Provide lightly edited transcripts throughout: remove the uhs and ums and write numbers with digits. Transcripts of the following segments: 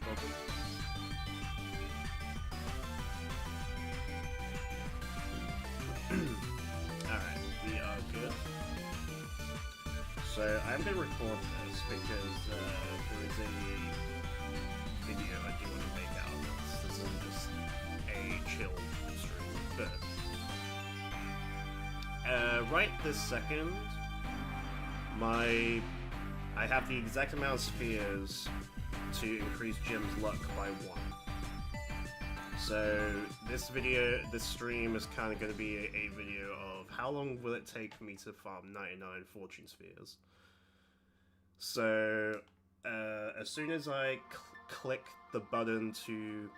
Welcome. Alright, we are good. So I'm going to record this because there is a video I do want to make out of this. This isn't just a chill stream. But right this second, I have the exact amount of spheres to increase Jim's luck by 1. So this stream is kind of going to be a video of how long will it take for me to farm 99 fortune spheres. So as soon as I click the button to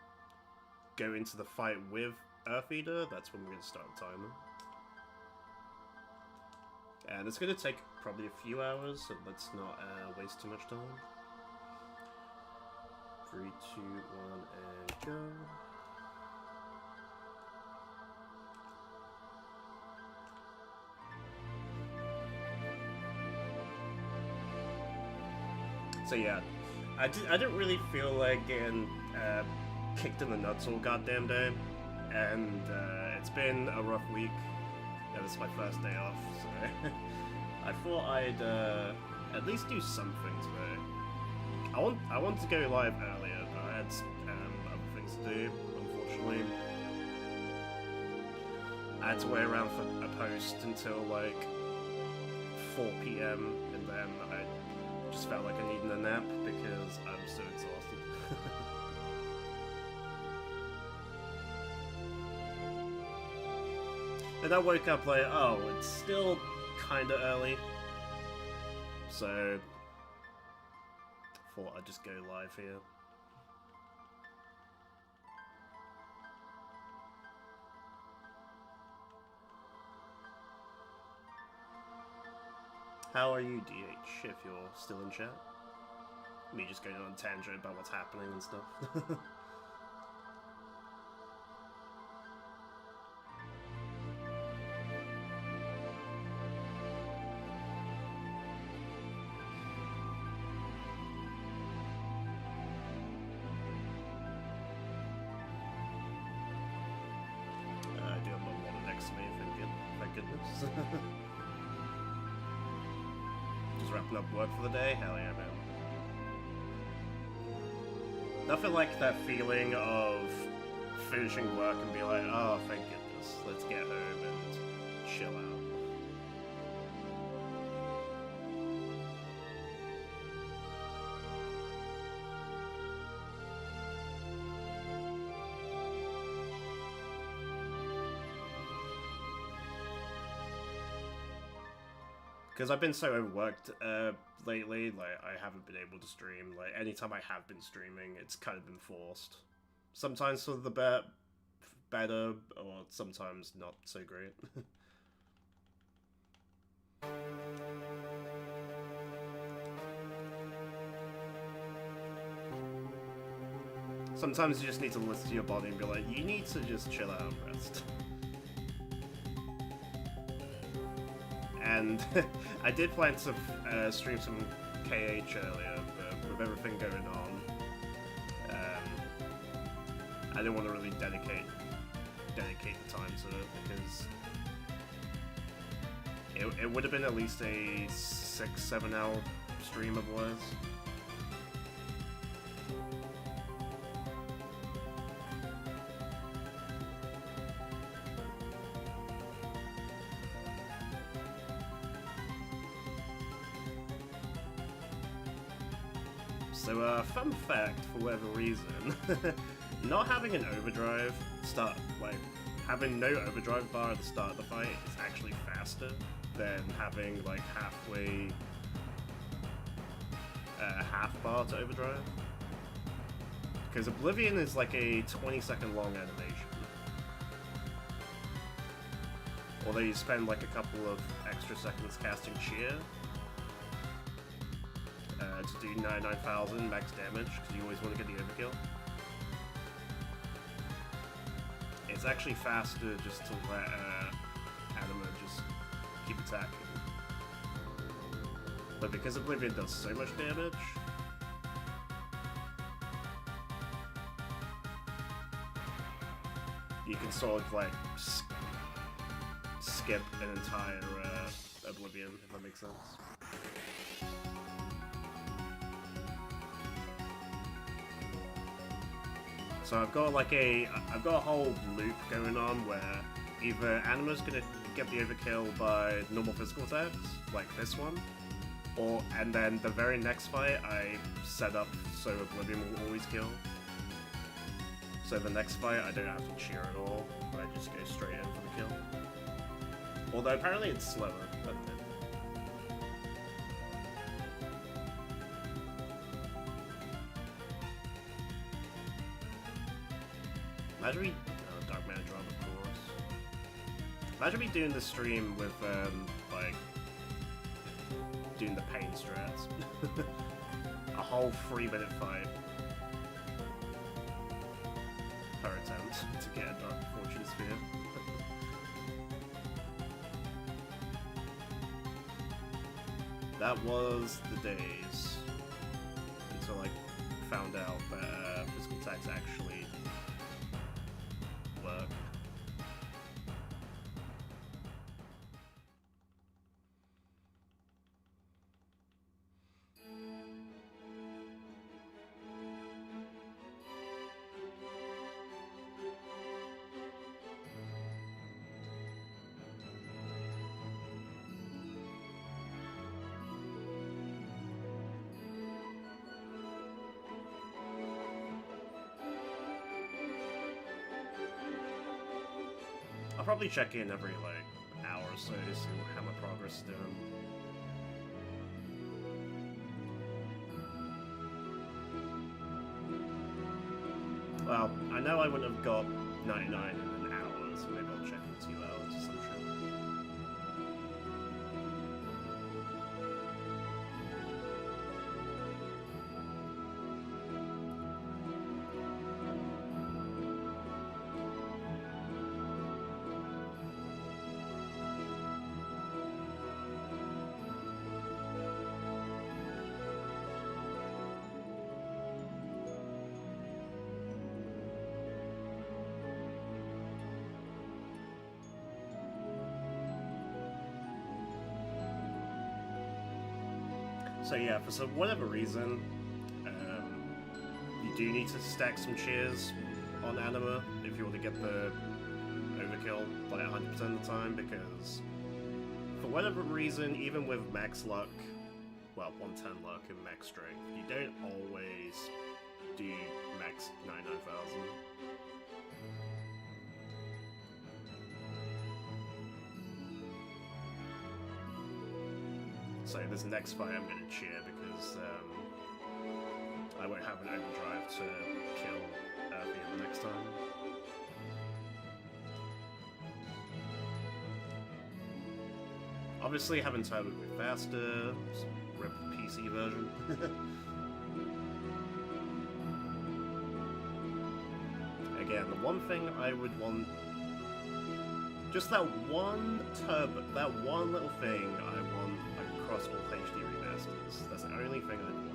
go into the fight with Earth Eater, that's when we're going to start the timer. And it's going to take probably a few hours, so let's not waste too much time. 3, 2, 1, and go. So yeah, I didn't really feel like getting kicked in the nuts all goddamn day, and it's been a rough week. Yeah, this is my first day off, so I thought I'd at least do something today. I wanted to go live earlier, but I had other things to do, unfortunately. I had to wait around for a post until like 4 PM, and then I just felt like I needed a nap because I'm so exhausted. And I woke up like, oh, it's still kinda early, so thought I'd just go live here. How are you, DH, if you're still in chat? Me just going on a tangent about what's happening and stuff. I do have my water next to me, thank goodness. Just wrapping up work for the day? Hell yeah, man. Nothing like that feeling of finishing work and be like, oh, thank goodness, let's get home and chill out. Because I've been so overworked lately, like, I haven't been able to stream. Like, anytime I have been streaming, it's kind of been forced. Sometimes for the better, or sometimes not so great. Sometimes you just need to listen to your body and be like, you need to just chill out and rest. And And I did plan to stream some KH earlier, but with everything going on, I didn't want to really dedicate the time to it, because it would have been at least a 6-7 hour stream otherwise. So, fun fact, for whatever reason, not having an overdrive having no overdrive bar at the start of the fight is actually faster than having, like, half bar to overdrive. Because Oblivion is like a 20-second long animation. Although you spend like a couple of extra seconds casting Cheer to do 99,000 max damage, because you always want to get the overkill. It's actually faster just to let Anima just keep attacking. But because Oblivion does so much damage, you can sort of like skip an entire Oblivion, if that makes sense. So I've got a whole loop going on where either Anima's gonna get the overkill by normal physical attacks, like this one, and then the very next fight I set up so Oblivion will always kill. So the next fight I don't have to cheer at all, I just go straight in for the kill. Although apparently it's slower, but imagine me, Dark Man Drum, of course. Imagine me doing the stream with, like, doing the pain strats. A whole 3-minute fight. Per attempt to get a Dark Fortune Sphere. That was the days until I found out that physical attacks actually work. I'll probably check in every, like, hour or so to see how my progress is doing. Well, I know I wouldn't have got 99 in an hour, so maybe I'll check in 2 hours or some shit. So yeah, for whatever reason, you do need to stack some cheers on Anima if you want to get the overkill like 100% of the time, because for whatever reason, even with max luck, well, 110 luck and max strength, you don't always do max 99,000. So this next fight I'm going to cheer because I won't have an overdrive to kill Earthy the next time. Obviously having turbo would be faster, rip PC version. Again, the one thing I would want, just that one little thing I across all HD remasters. That's the only thing I'd want.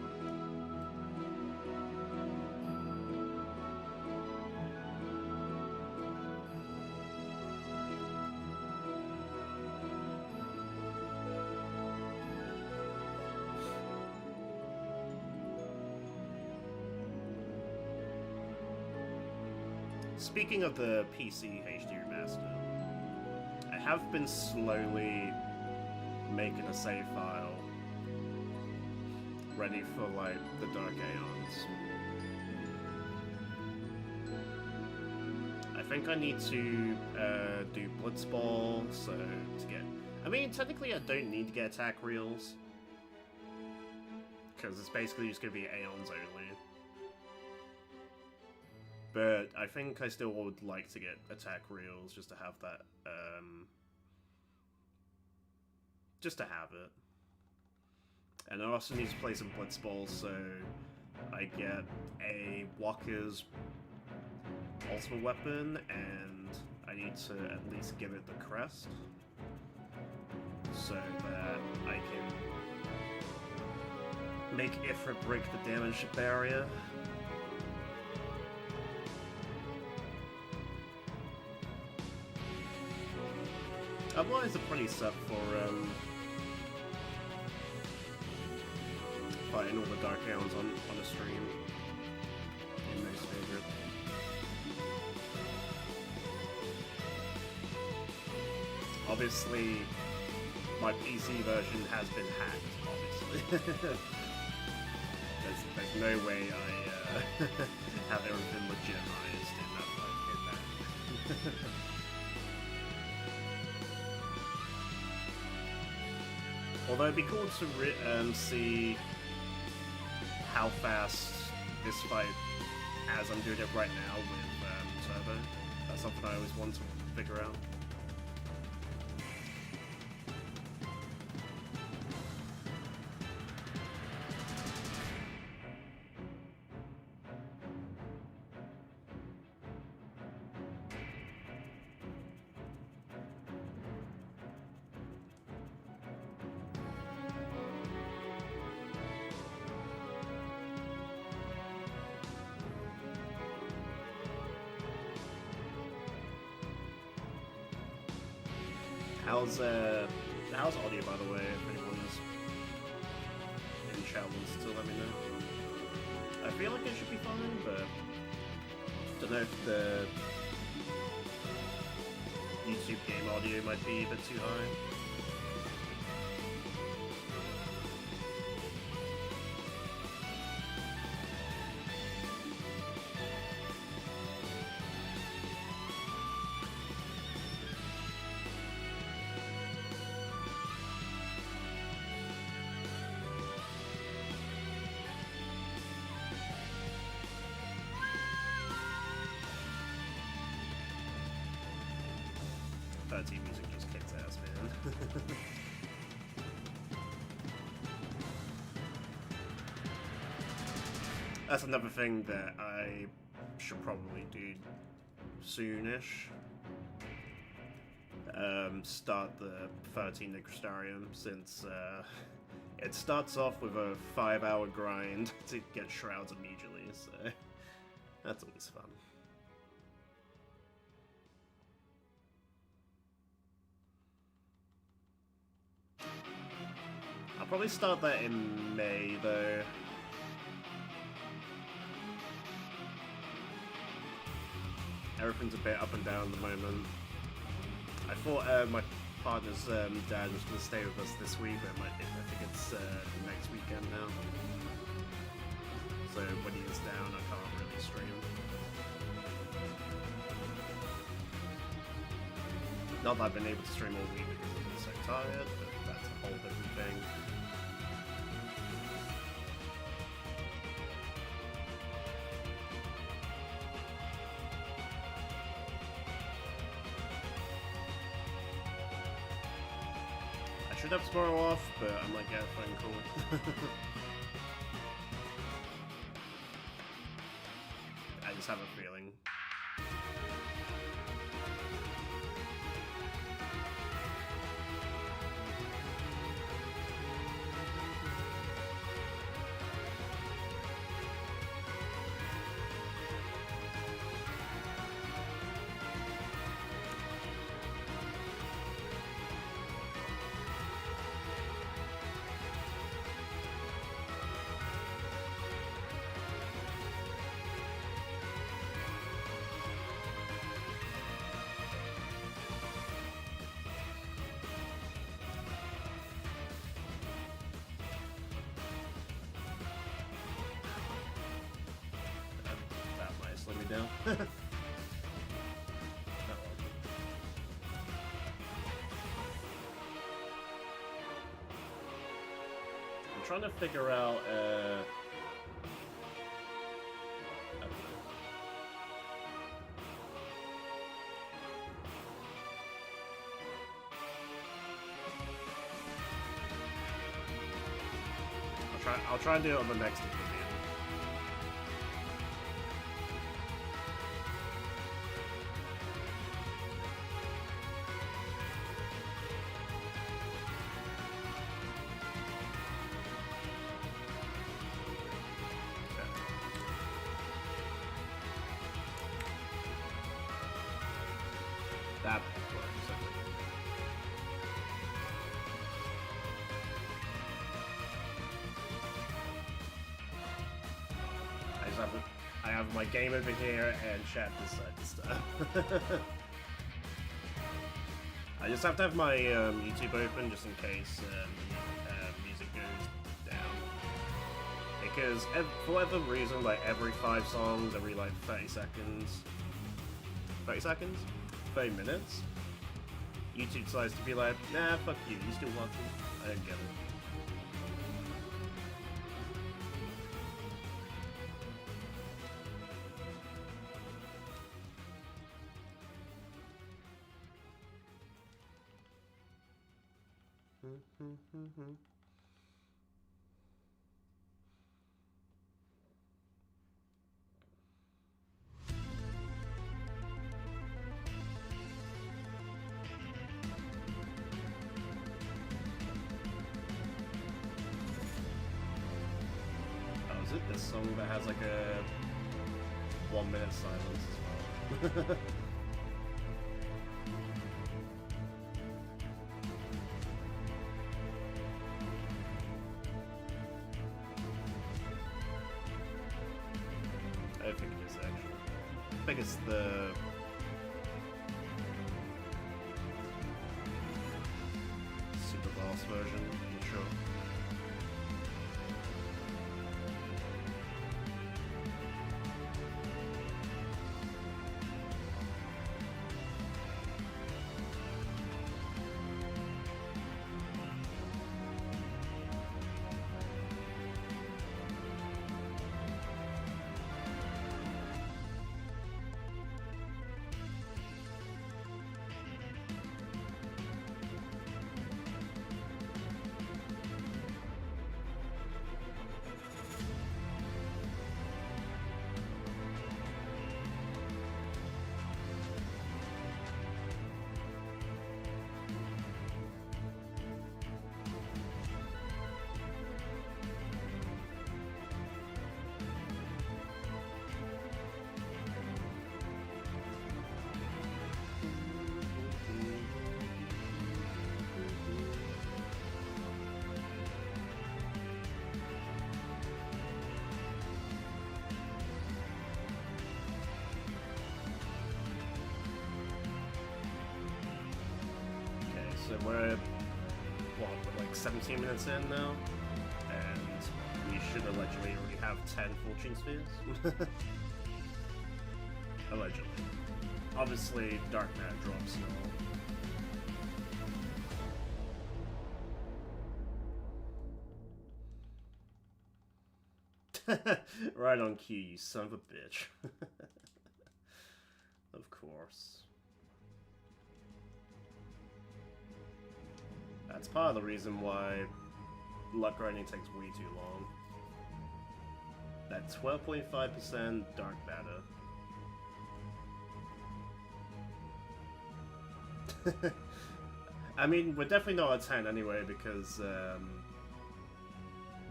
Speaking of the PC HD remaster, I have been slowly making a save file ready for, like, the Dark Aeons. I think I need to do Blitzball, so to get... I mean, technically I don't need to get attack reels, because it's basically just going to be Aeons only. But I think I still would like to get attack reels just to have that, just to have it. And I also need to play some Blitzball, so I get a Walker's ultimate weapon, and I need to at least give it the crest, so that I can make Ifrit break the damage barrier. Otherwise, a pretty set for fighting all the Dark Aeons on a stream. In most favorite. Obviously, my PC version has been hacked. Obviously, there's no way I have everything legitimized in that. Although it'd be cool to see how fast this fight, as I'm doing it right now with Turbo. That's something I always want to figure out. How's audio, by the way, if anyone's in chat wants to let me know. I feel like it should be fine, but don't know if the YouTube game audio might be a bit too high. Music just kicks ass, man. That's another thing that I should probably do soonish. Start the 13 Necrostarium, since it starts off with a 5-hour grind to get Shrouds immediately, so that's always fun. I'll probably start that in May, though. Everything's a bit up and down at the moment. I thought my partner's dad was going to stay with us this week, but I think it's next weekend now. So when he is down, I can't really stream. Not that I've been able to stream all week because I've been so tired, but that's a whole different thing. I should have tomorrow off, but I might get a phone call. I just have a feeling. upside down. Oh, well. I'm trying to figure out, I'll try and do it on the next video. That works, I think. I have my game over here and chat this side and stuff. I just have to have my YouTube open just in case music goes down. Because for whatever reason, like every 5 songs, every like 30 seconds, 30 minutes, YouTube decides to be like, nah, fuck you, you still want to? I don't get it. Oh, is it this song that has like a 1 minute silence as well? I think it is actually. I think it's the superboss version, I'm sure. So we're, what, we're like 17 minutes in now, and we should allegedly already have 10 fortune spheres. Allegedly. Obviously, Dark Matter drops and all. Right on cue, you son of a bitch. Of course. That's part of the reason why luck grinding takes way too long. That 12.5% dark matter. I mean, we're definitely not a 10 anyway, because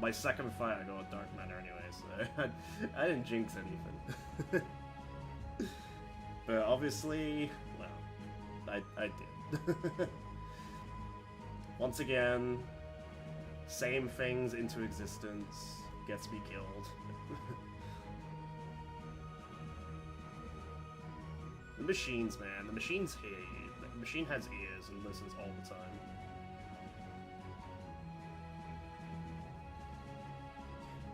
my second fight I got a dark matter anyway, so I didn't jinx anything. But obviously, well, I did. Once again, same things into existence, gets me killed. The machines, man. The machines hear you. The machine has ears and listens all the time.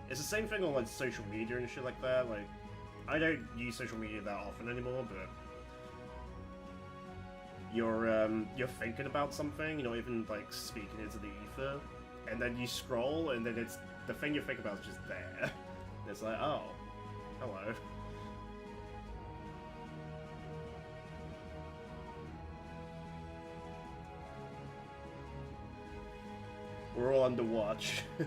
It's the same thing on like social media and shit like that. Like, I don't use social media that often anymore, but you're thinking about something, you're not even like speaking into the ether, and then you scroll, and then it's the thing you're thinking about is just there. It's like, oh, hello. We're all under watch. I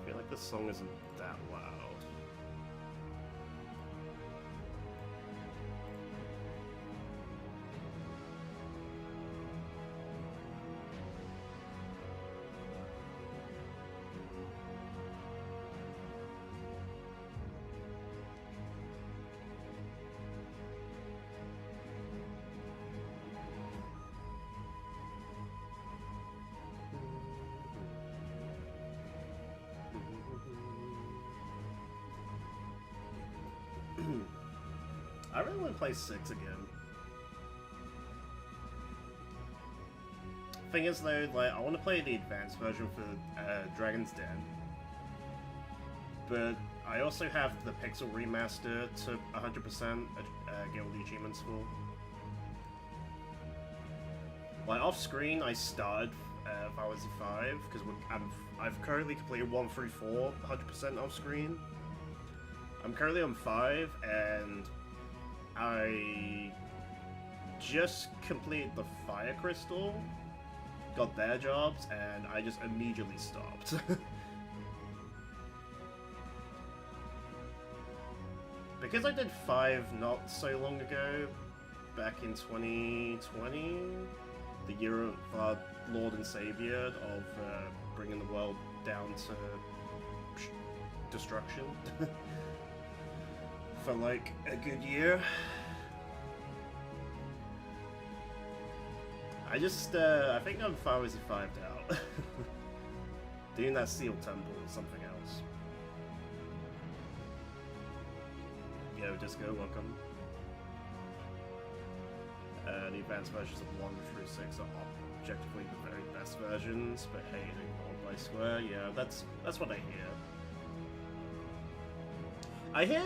feel like this song isn't that loud. I really want to play 6 again. Thing is though, like, I want to play the advanced version for Dragon's Den, but I also have the Pixel Remaster to 100% get all the achievements for. Like, off screen, I started Final Fantasy 5 because I've currently completed 1 through 4 100% off screen. I'm currently on 5, and I just completed the Fire Crystal, got their jobs, and I just immediately stopped. Because I did 5 not so long ago, back in 2020, the year of our Lord and Savior of bringing the world down to destruction. For like a good year. I think I'm Final Fantasy 5'd out. Doing that Seal Temple is something else. Yo, Disco, welcome. The advanced versions of 1 through 6 are objectively the very best versions, but hey, ignored by Square. Yeah, that's what I hear. I hear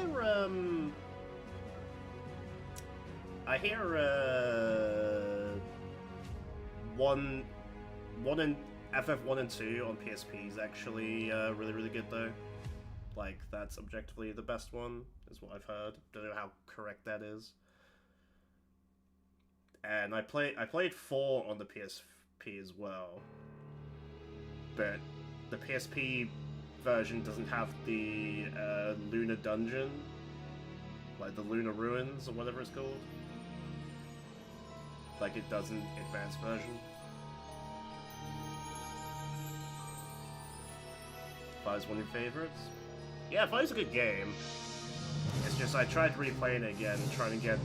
FF1 and 2 on PSP is actually really good though. Like, that's objectively the best one, is what I've heard. Don't know how correct that is. And I played 4 on the PSP as well, but the PSP version doesn't have the Lunar Dungeon, like the Lunar Ruins or whatever it's called, like it does in advanced version. 5's one of your favorites? Yeah, 5's a good game. It's just I tried replaying it again, trying to get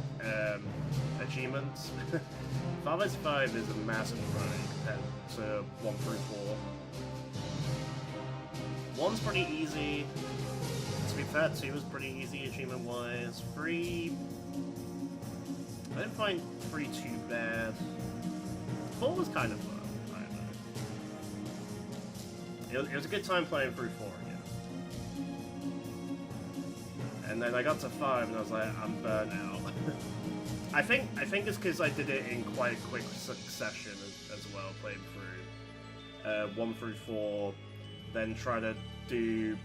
achievements. Final Fantasy 5 is a massive variety compared to 1 through 4. 1's pretty easy. To be fair, 2 was pretty easy achievement-wise. 3... I didn't find 3 too bad. 4 was kind of fun. I don't know. It was a good time playing through 4 again. And then I got to 5 and I was like, I'm burnt out. I think it's because I did it in quite a quick succession as well, playing through 1 through 4, then trying to do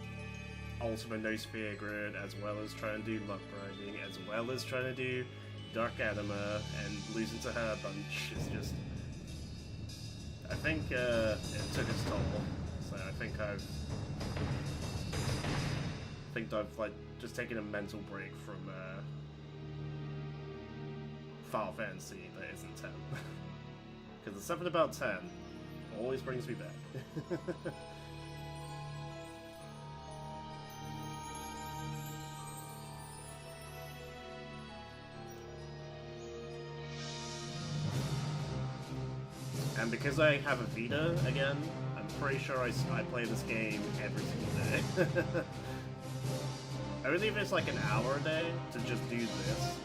Ultimate No Sphere Grid, as well as trying to do Luck Grinding, as well as trying to do Dark Anima, and losing to her a bunch. It's just... I think it took its toll, so I think I've like just taken a mental break from Final Fantasy that isn't 10. Because the something about 10 always brings me back. And because I have a Vita again, I'm pretty sure I play this game every single day. Only if it's like an hour a day to just do this.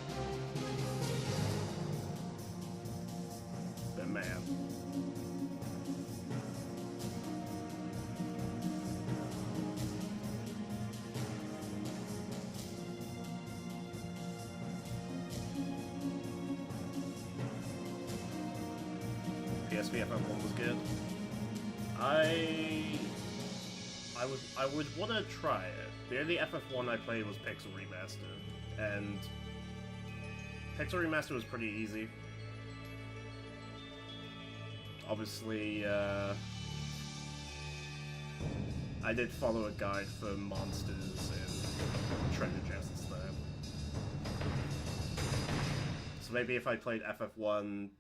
PSP FF1 was good. I would want to try it. The only FF1 I played was Pixel Remaster, and Pixel Remaster was pretty easy. Obviously, I did follow a guide for monsters and treasure chests there. So maybe if I played FF1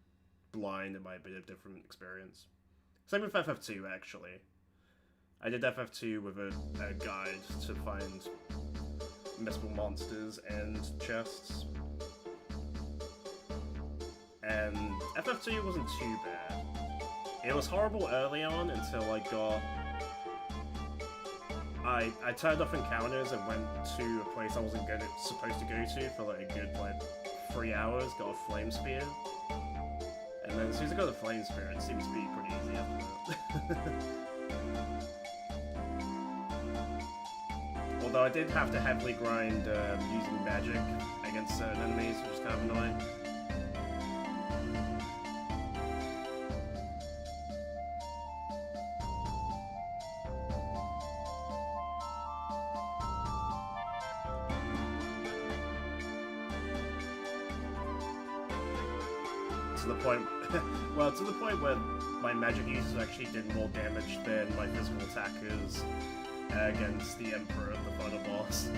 blind, it might be a different experience. Same with FF2, actually. I did FF2 with a guide to find missable monsters and chests. And FF2 wasn't too bad. It was horrible early on until I got... I turned off encounters and went to a place I wasn't supposed to go to for like a good 3 hours, got a flame spear. And then as soon as I got the flame spear, it seemed to be pretty easy after that. Although I did have to heavily grind using magic against certain enemies, which is kind of annoying. To the point where my magic users actually did more damage than my physical attackers against the Emperor, the final boss.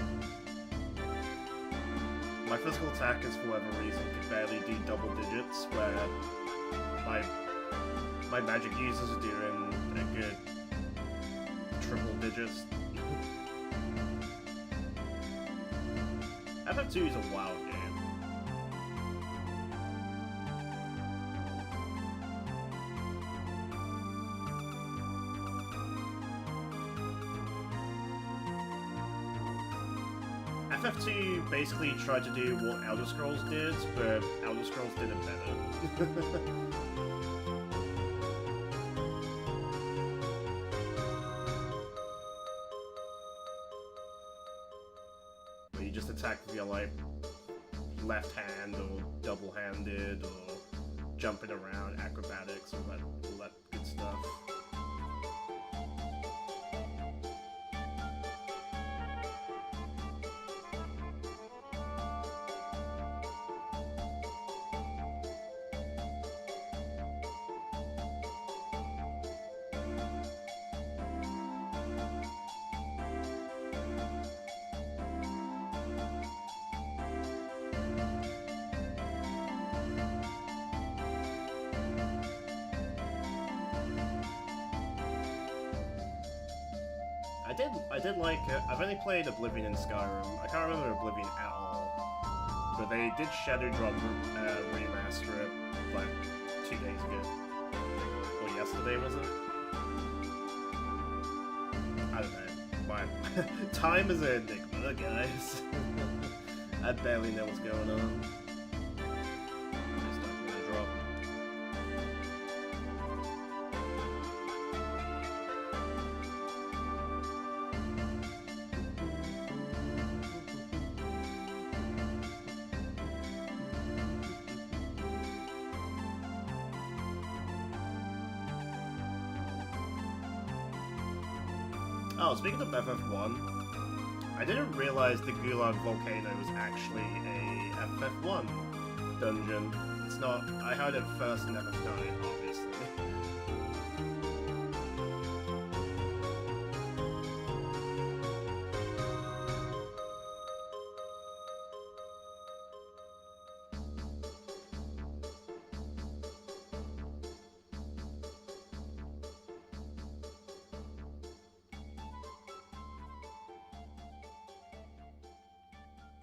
My physical attackers, for whatever reason, could barely do double digits, where my magic users are doing a good triple digits. FF2 is a wild game. FF2 basically tried to do what Elder Scrolls did, but Elder Scrolls did it better. Where you just attack with your left hand or double-handed or jumping around, acrobatics, all that good stuff. I did like it. I've only played Oblivion and Skyrim. I can't remember Oblivion at all. But they did Shadow Drop remaster it, 2 days ago. Or yesterday, was it? I don't know. My time is an enigma, guys. I barely know what's going on. Just not gonna drop. Oh, speaking of FF1, I didn't realize the Gulag Volcano was actually a FF1 dungeon. It's not. I heard it first in FF9, obviously.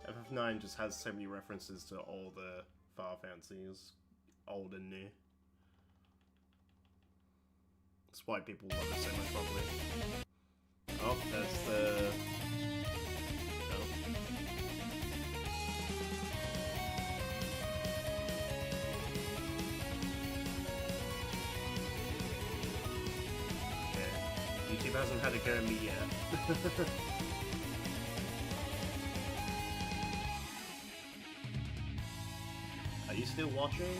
FF9 just has so many references to all the Final Fantasies, old and new. That's why people love it so much, probably. Oh, that's the... Oh. Okay. YouTube hasn't had a go at me yet. Are you still watching?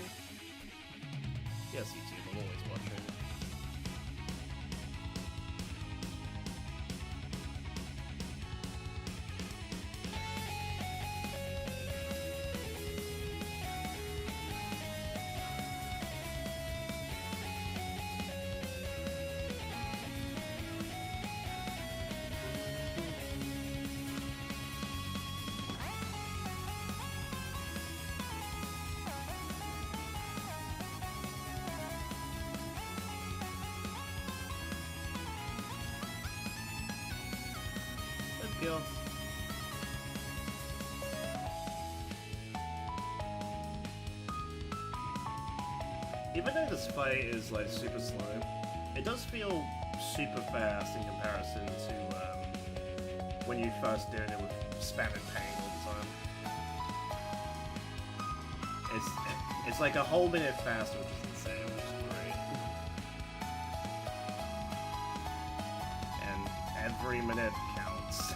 Yes, YouTube, I'm always watching. Kill. Even though this fight is like super slow, it does feel super fast in comparison to when you first doing it with spam and pain all the time. It's like a whole minute faster, which is insane, which is great. And every minute counts.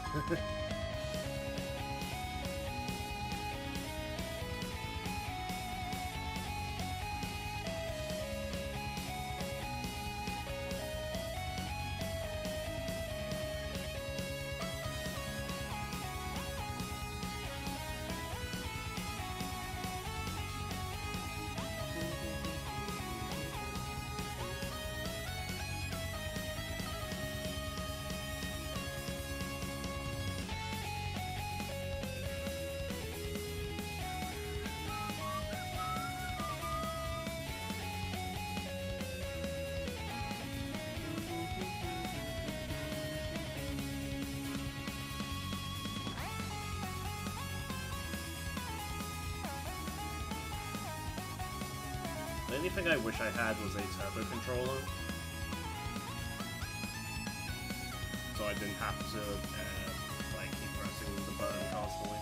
The only thing I wish I had was a turbo controller, so I didn't have to like keep pressing the button constantly.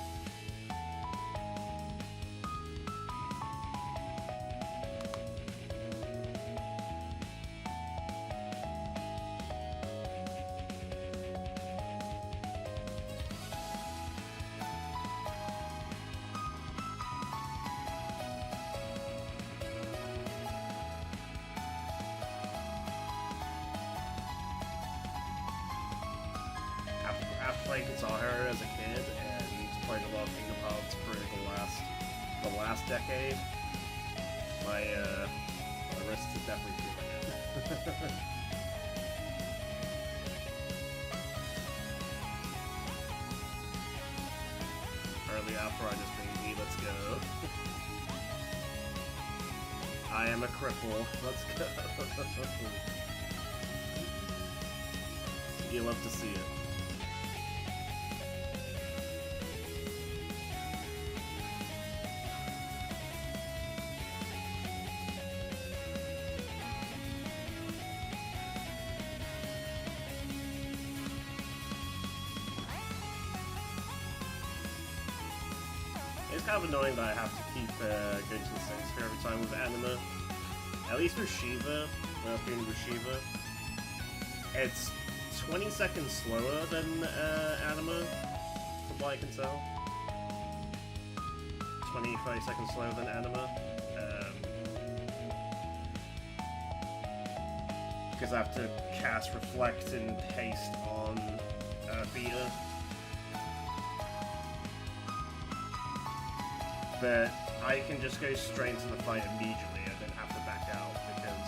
After I saw her as a kid and played a lot of Kingdom Hearts for the last decade, my wrist is definitely feeling it. Early arthritis baby, let's go. I am a cripple, let's go. You love to see it. It's kind of annoying that I have to keep going to the same sphere every time with Anima. At least with Shiva, being with Shiva, it's 20 seconds slower than Anima, from what I can tell. 20-30 seconds slower than Anima. Because I have to cast Reflect and Haste on Vita. But I can just go straight into the fight immediately and then have to back out because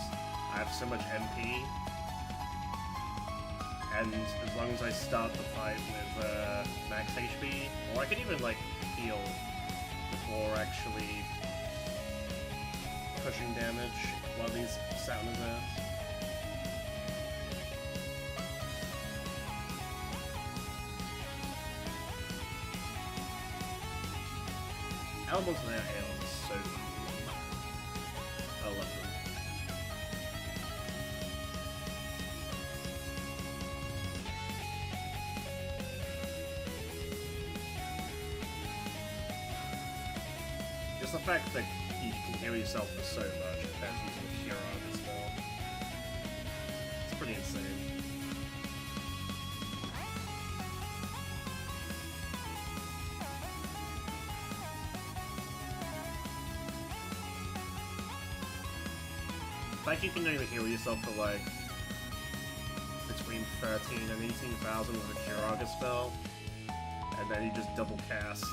I have so much MP. And as long as I start the fight with max HP, or I could even like heal before actually pushing damage while these sat on his ass. Albums and their aeons are so cool. I love them. Just the fact that you can heal yourself for so much compared to using a Cure as well. It's pretty insane. fact you can only heal yourself for like between 13 and 18,000 with a Kiraga spell, and then you just double cast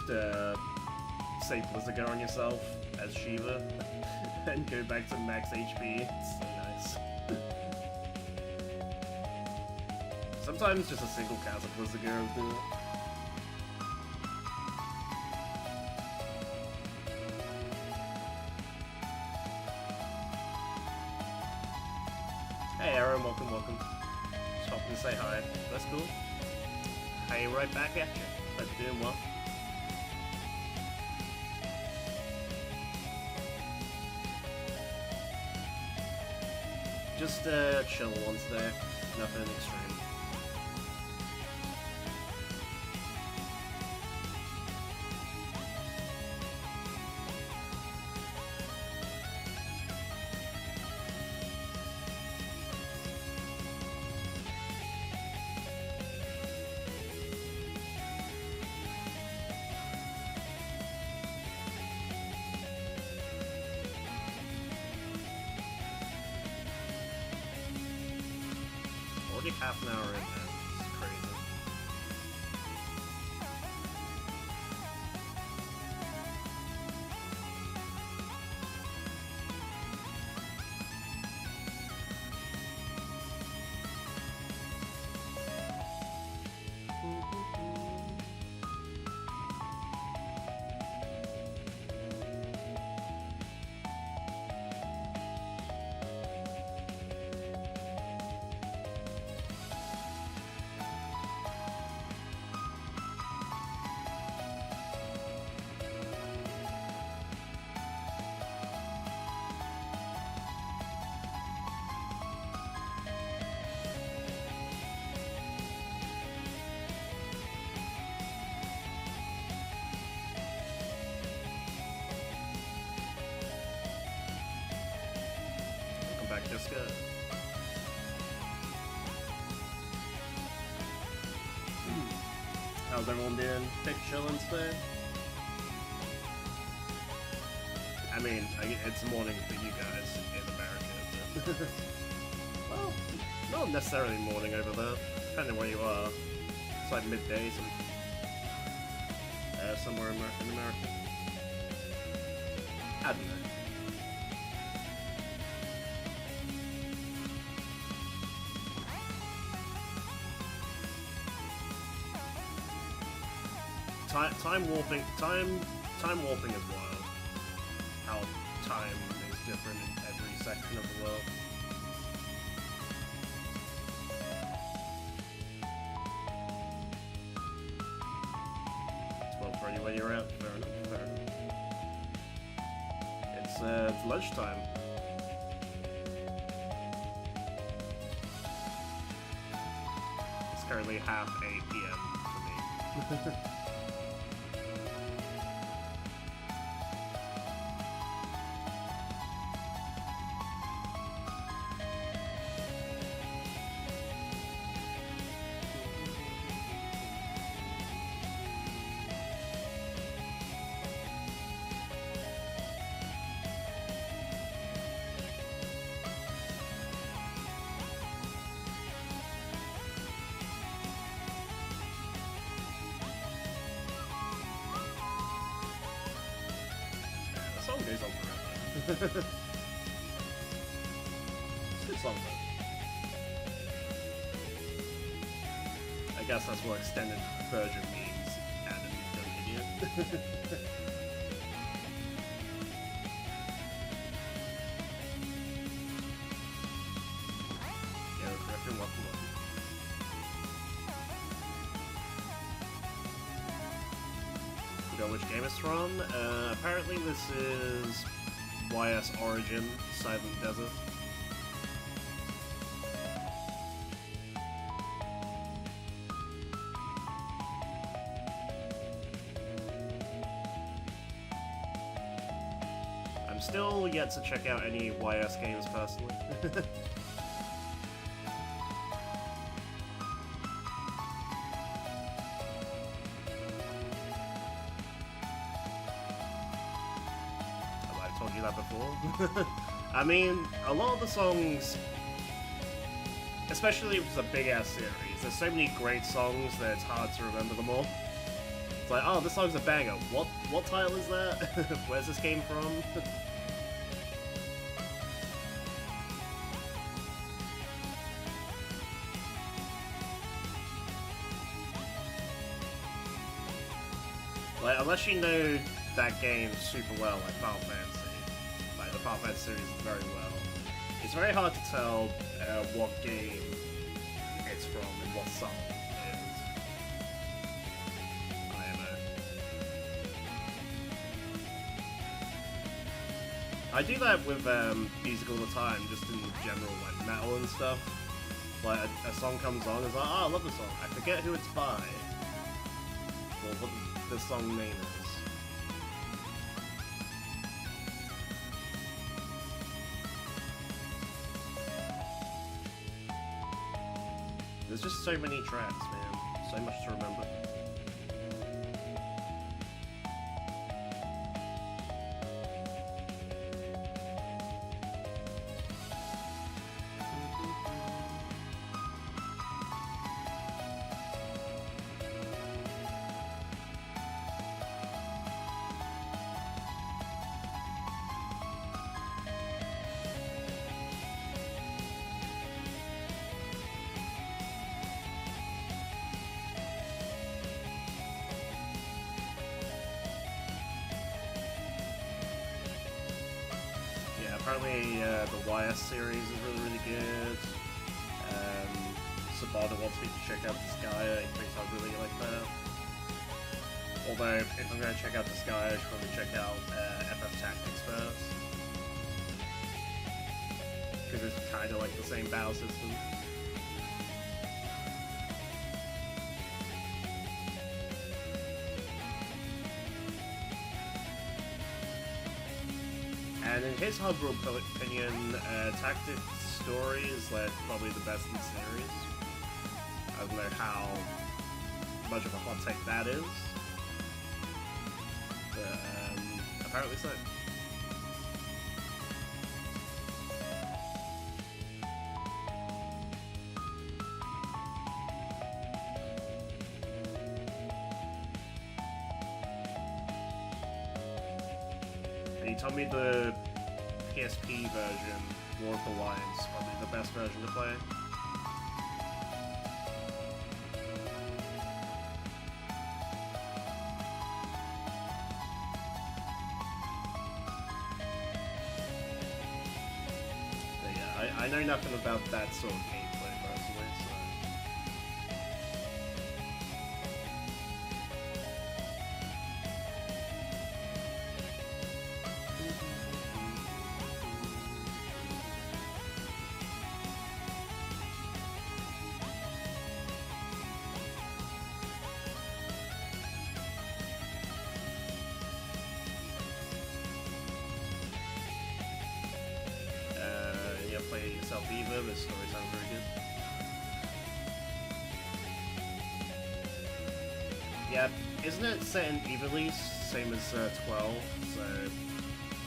say Blizzaga on yourself as Shiva and go back to max HP. It's so nice. Sometimes just a single cast of Blizzaga will do it. Hey Aaron, welcome, welcome. Just hopping to say hi. That's cool. Hey, right back at you. Hope you're doing well. Just chill ones there. Nothing extreme. Already half an hour in there. It's crazy. Back just good. How's everyone doing? Big chillin' today? I mean, it's morning for you guys in America. Well, not necessarily morning over there, depending where you are. It's like midday, somewhere in America. I don't know. Time warping is wild. How time is different in every section of the world. 12:30 where you're at. Fair enough. Fair enough. It's lunchtime. It's currently 8:30 p.m. for me. Song goes on forever. It's a good song though. I guess that's what extended version means, Adam, you dumb idiot. Yo, Griffin, welcome. Which game it's from. Apparently this is YS Origin, Silent Desert. I'm still yet to check out any YS games personally. Have I told you that before? I mean, a lot of the songs, especially if it's a big-ass series, there's so many great songs that it's hard to remember them all. It's like, oh, this song's a banger. What title is that? Where's this came from? Like, unless you know that game super well, like Final Fantasy, like the Final Fantasy series very well, it's very hard to tell what game it's from and what song it is. I don't know. I do that with music all the time, just in general, like metal and stuff. Like a song comes on, it's like, oh, I love the song. I forget who it's by, or what the song name is. There's just so many tracks, man. So much to remember. Apparently, the YS series is really good. Sabata wants me to check out Disgaea. He thinks I really like that. Although, if I'm going to check out Disgaea, I should probably check out FF Tactics first. Because it's kind of like the same battle system. And in his humble opinion, Tactics story is like probably the best in the series. I don't know how much of a hot take that is, but apparently so. And he told me the PSP version, War of the Lions, is probably the best version to play. But yeah, I know nothing about that sort of gameplay personally, so... play yourself either, the story sounds very good. Yeah, isn't it set in evenly, same as 12, so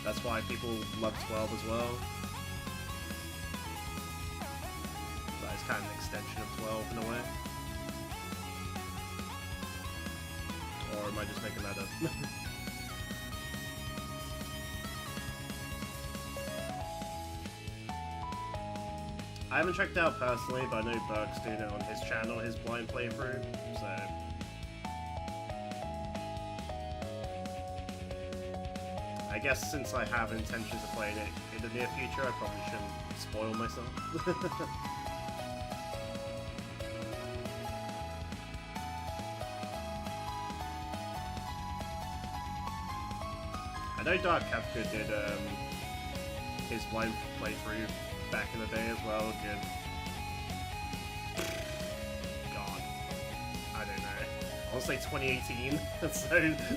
that's why people love 12 as well. But it's kind of an extension of 12 in a way. Or am I just making that up? I haven't checked out personally, but I know Burke's doing it on his channel, his blind playthrough, so... I guess since I have intentions of playing it in the near future, I probably shouldn't spoil myself. I know Dark Kafka did his blind playthrough back in the day as well. Good. God, I don't know. I want to say 2018. That's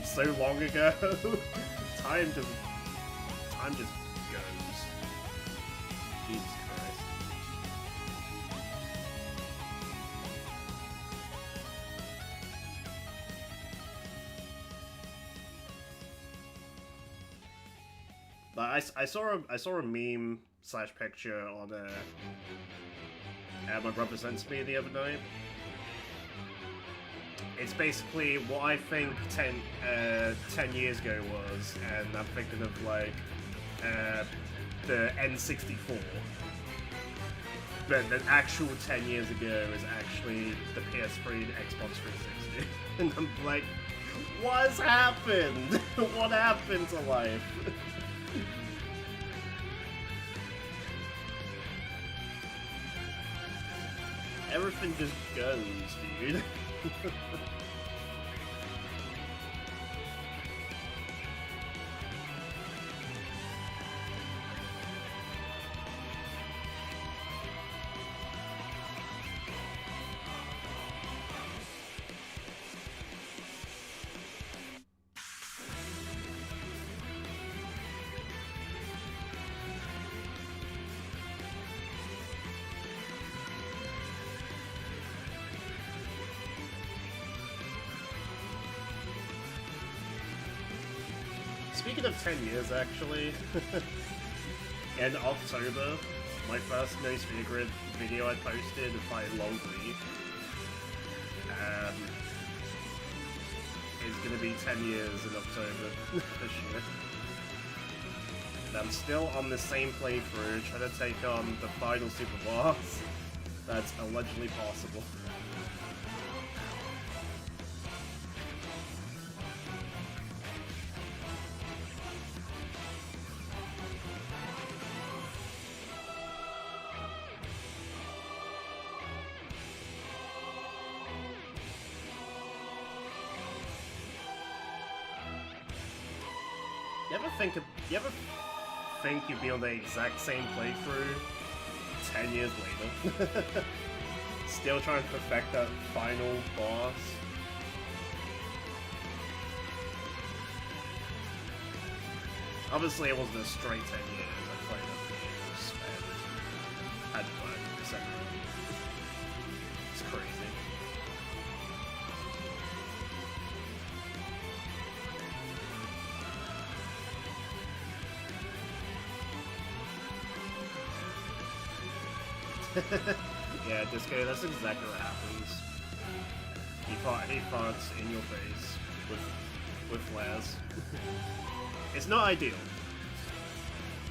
so long ago. Time just goes. Jesus Christ. But I saw a meme slash picture on my brother sent me the other night. It's basically what I think 10 years ago was, and I'm thinking of like the N64. But the actual 10 years ago is actually the PS3 and Xbox 360. And I'm like, what's happened? What happened to life? Everything just goes, dude. Speaking of 10 years, actually, in October, my first No Secret video I posted by Longley is gonna be 10 years in October this year. And I'm still on the same playthrough, trying to take on the final superboss that's allegedly possible. You ever think you'd be on the exact same playthrough 10 years later? Still trying to perfect that final boss? Obviously it wasn't a straight 10 years, I played a few years and had to play it separately. It's crazy. Yeah, Disco, that's exactly what happens. He farts in your face with flares. It's not ideal.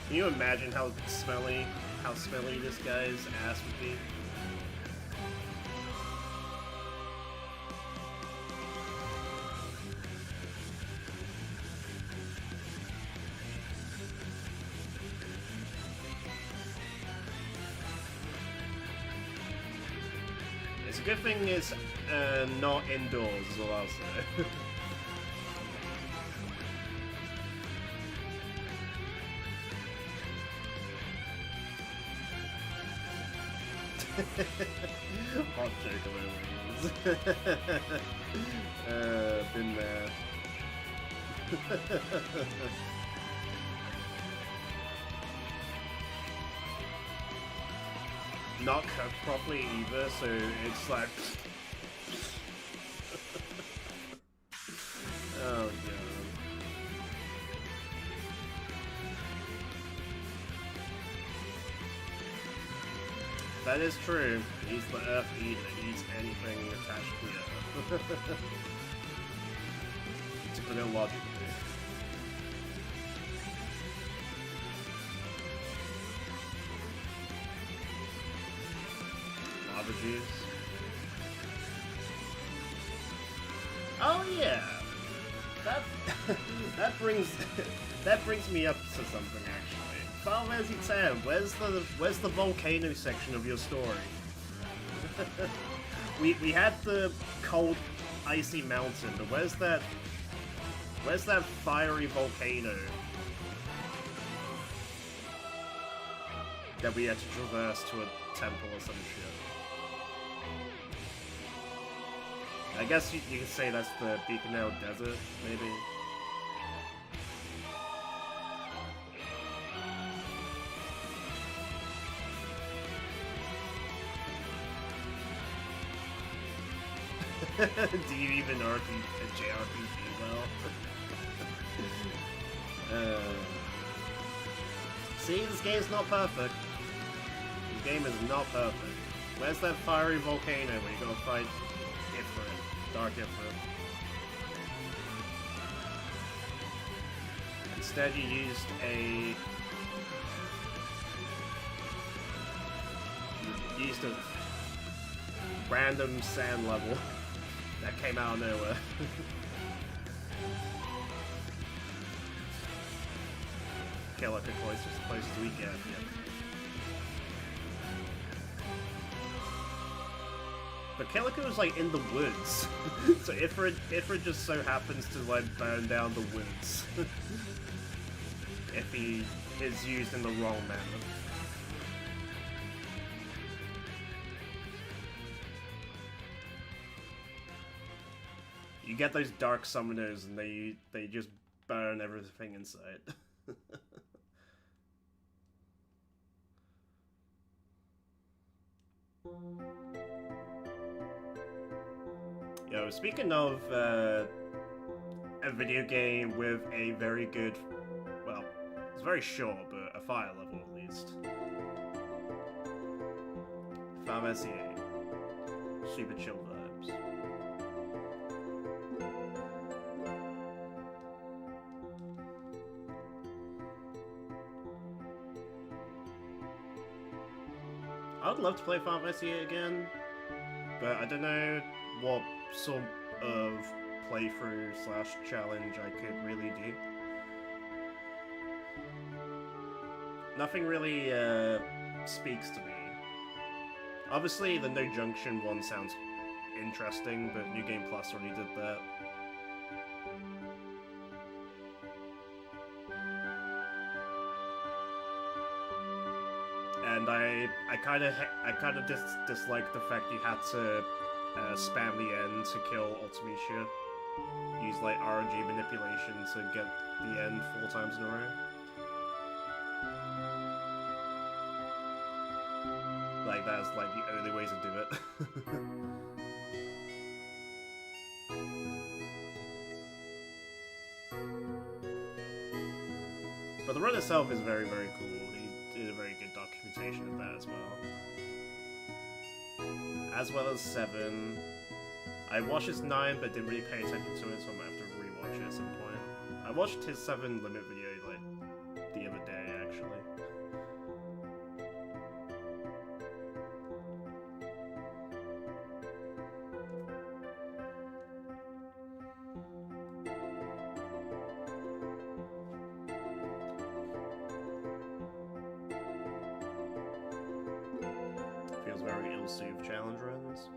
Can you imagine how smelly this guy's ass would be? It's a good thing it's not indoors, is all I'll say. Hot chocolate wings. Been there. Not cooked properly either, so it's like... Oh god. That is true. He's the Earth Eater. He eats anything attached to the Earth. To put it logically. Lava juice. Oh yeah! That brings me up to something actually. Falvezi 10, where's the volcano section of your story? we had the cold, icy mountain, but where's that fiery volcano that we had to traverse to a temple or some shit? I guess you could say that's the Beacon Desert, maybe. Do you even JRPG well? See, this game's not perfect. This game is not perfect. Where's that fiery volcano where you gotta fight Ifrit? Dark Ifrit. Instead you used a... You used a random sand level that came out of nowhere. Okay, like the closest we get, yeah. But Calico is like in the woods, so Ifrit just so happens to like burn down the woods if he is used in the wrong manner. You get those dark summoners and they just burn everything in sight. Yo, speaking of a video game with a very good, well, it's very short, but a fire level at least. Pharmacy, super chill vibes. I would love to play Final Fantasy again, but I don't know what sort of playthrough / challenge I could really do. Nothing really speaks to me. Obviously, the No Junction one sounds interesting, but New Game Plus already did that. And I kind of dislike the fact you had to spam the end to kill Ultimecia. Use like RNG manipulation to get the end 4 times in a row. Like that's like the only way to do it. But the run itself is very, very cool. He did a very good documentation of that as well as 7. I watched his 9, but didn't really pay attention to it, so I'm gonna have to rewatch it at some point. I watched his 7 limit video like the other day, actually. Feels very ill-suited challenge runs.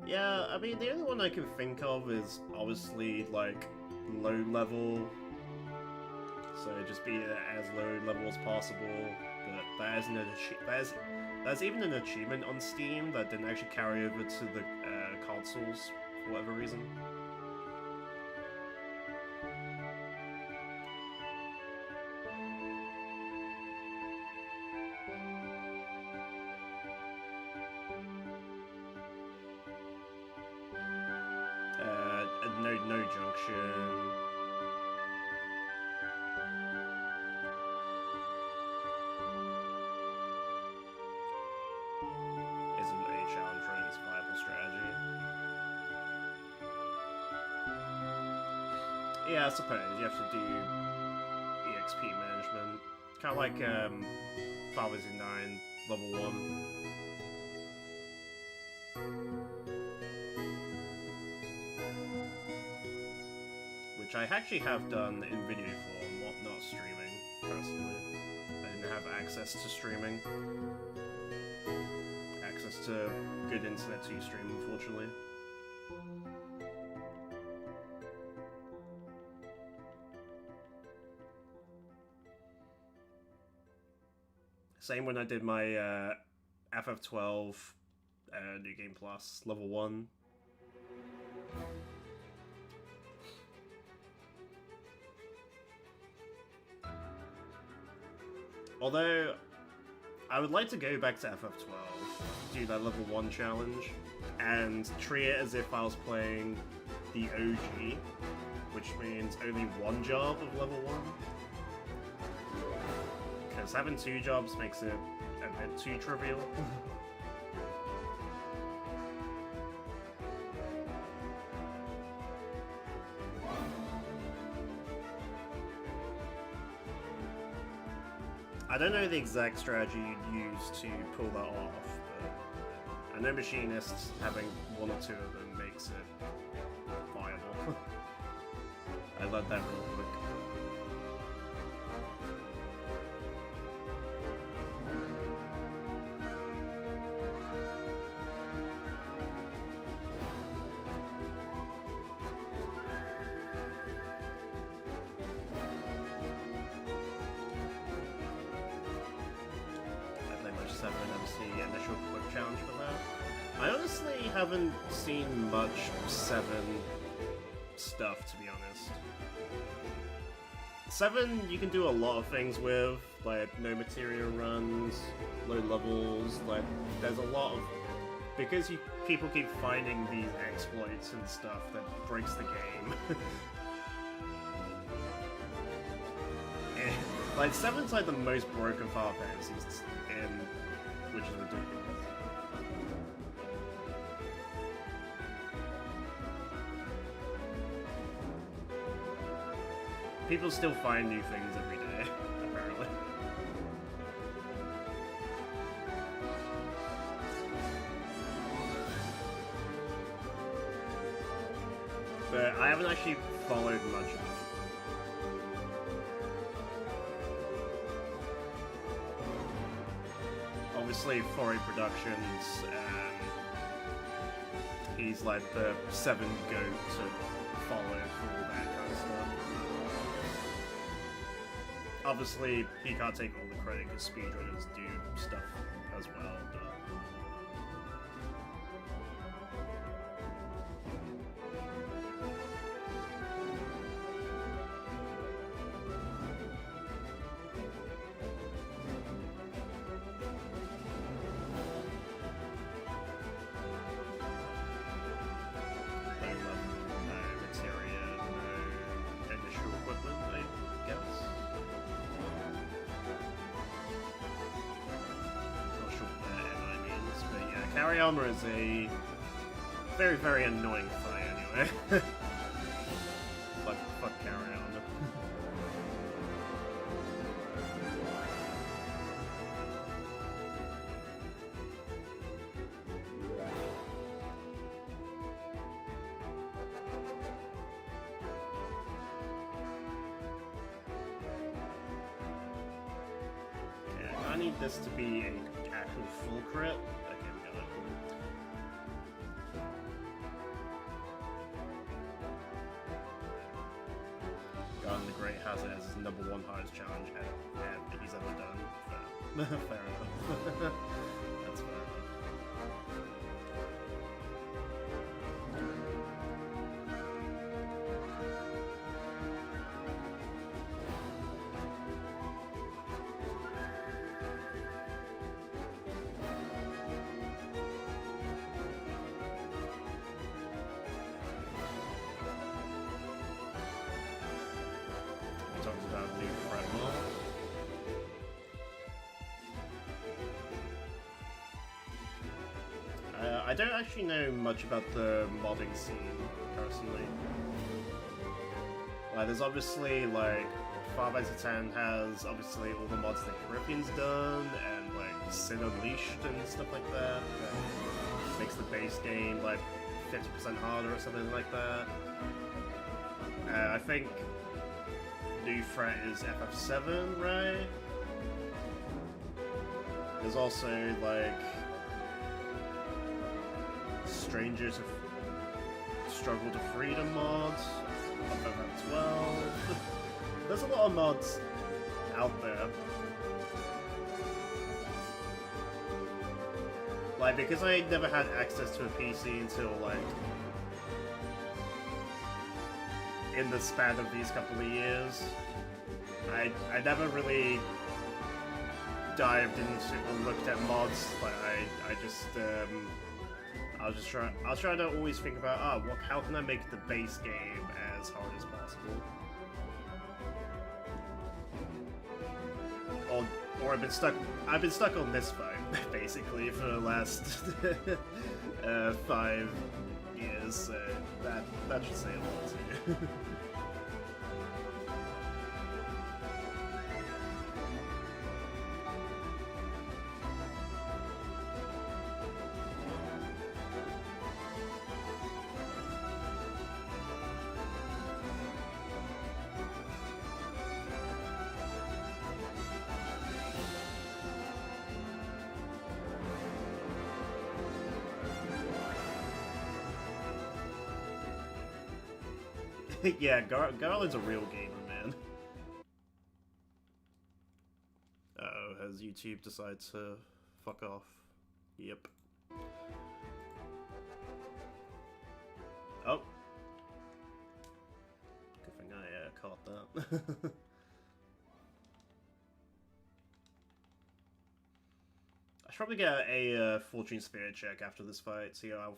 Yeah, I mean, the only one I can think of is obviously like low level, so just be as low level as possible. But that's even an achievement on Steam that didn't actually carry over to the consoles for whatever reason. No Junction. Isn't a challenge run, it's viable strategy. Yeah, I suppose you have to do EXP management. Kind of like Final Fantasy 9 level 1. Which I actually have done in video form, not streaming, personally. I didn't have access to streaming. Access to good internet to stream, unfortunately. Same when I did my FF12 New Game Plus level 1. Although, I would like to go back to FF12, do that level 1 challenge, and treat it as if I was playing the OG, which means only one job of level 1. because having 2 jobs makes it a bit too trivial. I don't know the exact strategy you'd use to pull that off, but I know machinists having 1 or 2 of them makes it viable. I learned that real quick. Initial quick challenge for that. I honestly haven't seen much 7 stuff, to be honest. 7 you can do a lot of things with, like no materia runs, low levels, like there's a lot of... Because people keep finding these exploits and stuff that breaks the game. Like 7's like the most broken Final Fantasies in... which is ridiculous. People still find new things every day, apparently. But I haven't actually followed much of it. Obviously, Foray Productions, he's like the 7 goat to follow for all that kind of stuff. Obviously, he can't take all the credit because speedrunners do stuff as well, but... Carry armor is a very, very annoying fight anyway. Fuck carry armor. Okay, I need this to be an actual full crit. The Great Hazard as his #1 hardest challenge he's ever done. Fair enough. That's fair enough. Talks about new front mod. I don't actually know much about the modding scene, personally. There's obviously, like, Final Fantasy X has, obviously, all the mods that Caribbean's done, and, like, Sin Unleashed and stuff like that. That makes the base game, like, 50% harder or something like that. I think new threat is FF7, right? There's also, like, Strangers of Struggle to Freedom mods, FF12. There's a lot of mods out there. Like, because I never had access to a PC until, like, in the span of these couple of years, I never really dived into or looked at mods. Like I was trying to always think about how can I make the base game as hard as possible, or I've been stuck on this fight basically for the last 5 years. So that should say a lot too. Yeah, Garland's a real gamer, man. Uh-oh, has YouTube decided to fuck off? Yep. Oh. Good thing I caught that. I should probably get a Fortune Spirit check after this fight, see how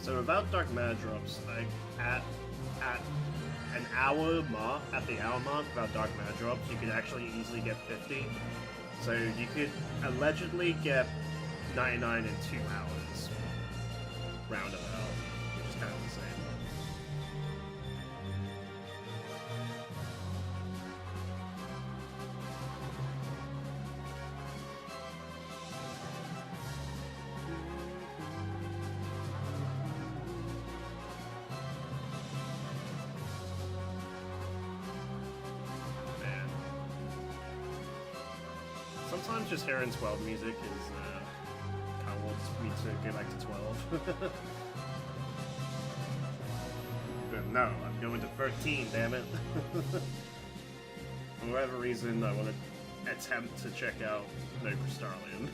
So without Dark Matter drops, like at an hour mark, at the hour mark without Dark Matter drops, you could actually easily get 50. So you could allegedly get 99 in 2 hours, roundabout, which is kind of insane. sometimes just hearing 12 music is kind of wants me to go back to 12. But no, I'm going to 13, damn it. For whatever reason, I want to attempt to check out No Crystallium.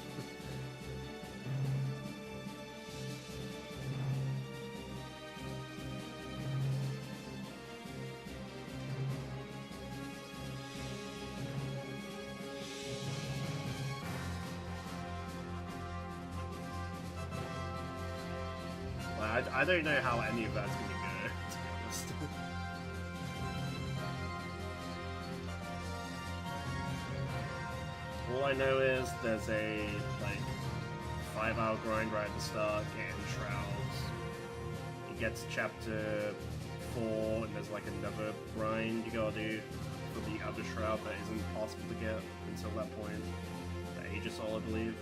I don't know how any of that's going to go, to be honest. All I know is there's a, like, 5-hour grind right at the start, getting Shrouds. You get to chapter 4, and there's, like, another grind you gotta do for the other Shroud that isn't possible to get until that point. The Aegisol, I believe.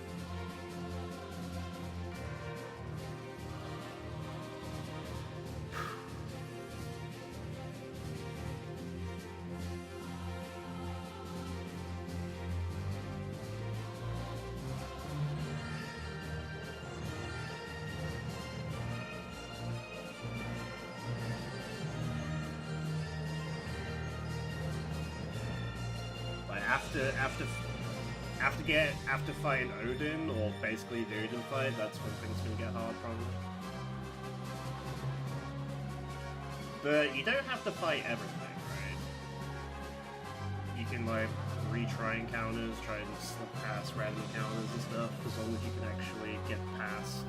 After fighting Odin, or basically the Odin fight, that's when things are gonna get hard, probably. But you don't have to fight everything, right? You can, like, retry encounters, try and slip past random encounters and stuff, as long as you can actually get past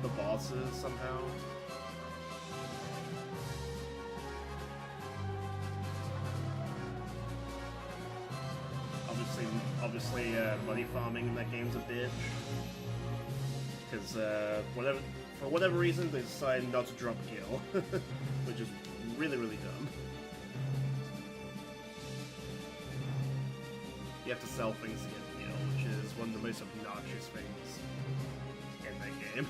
the bosses somehow. Obviously, money farming in that game's a bitch. Because, for whatever reason, they decided not to drop kill. Which is really, really dumb. You have to sell things to get kill, which is one of the most obnoxious things in that game.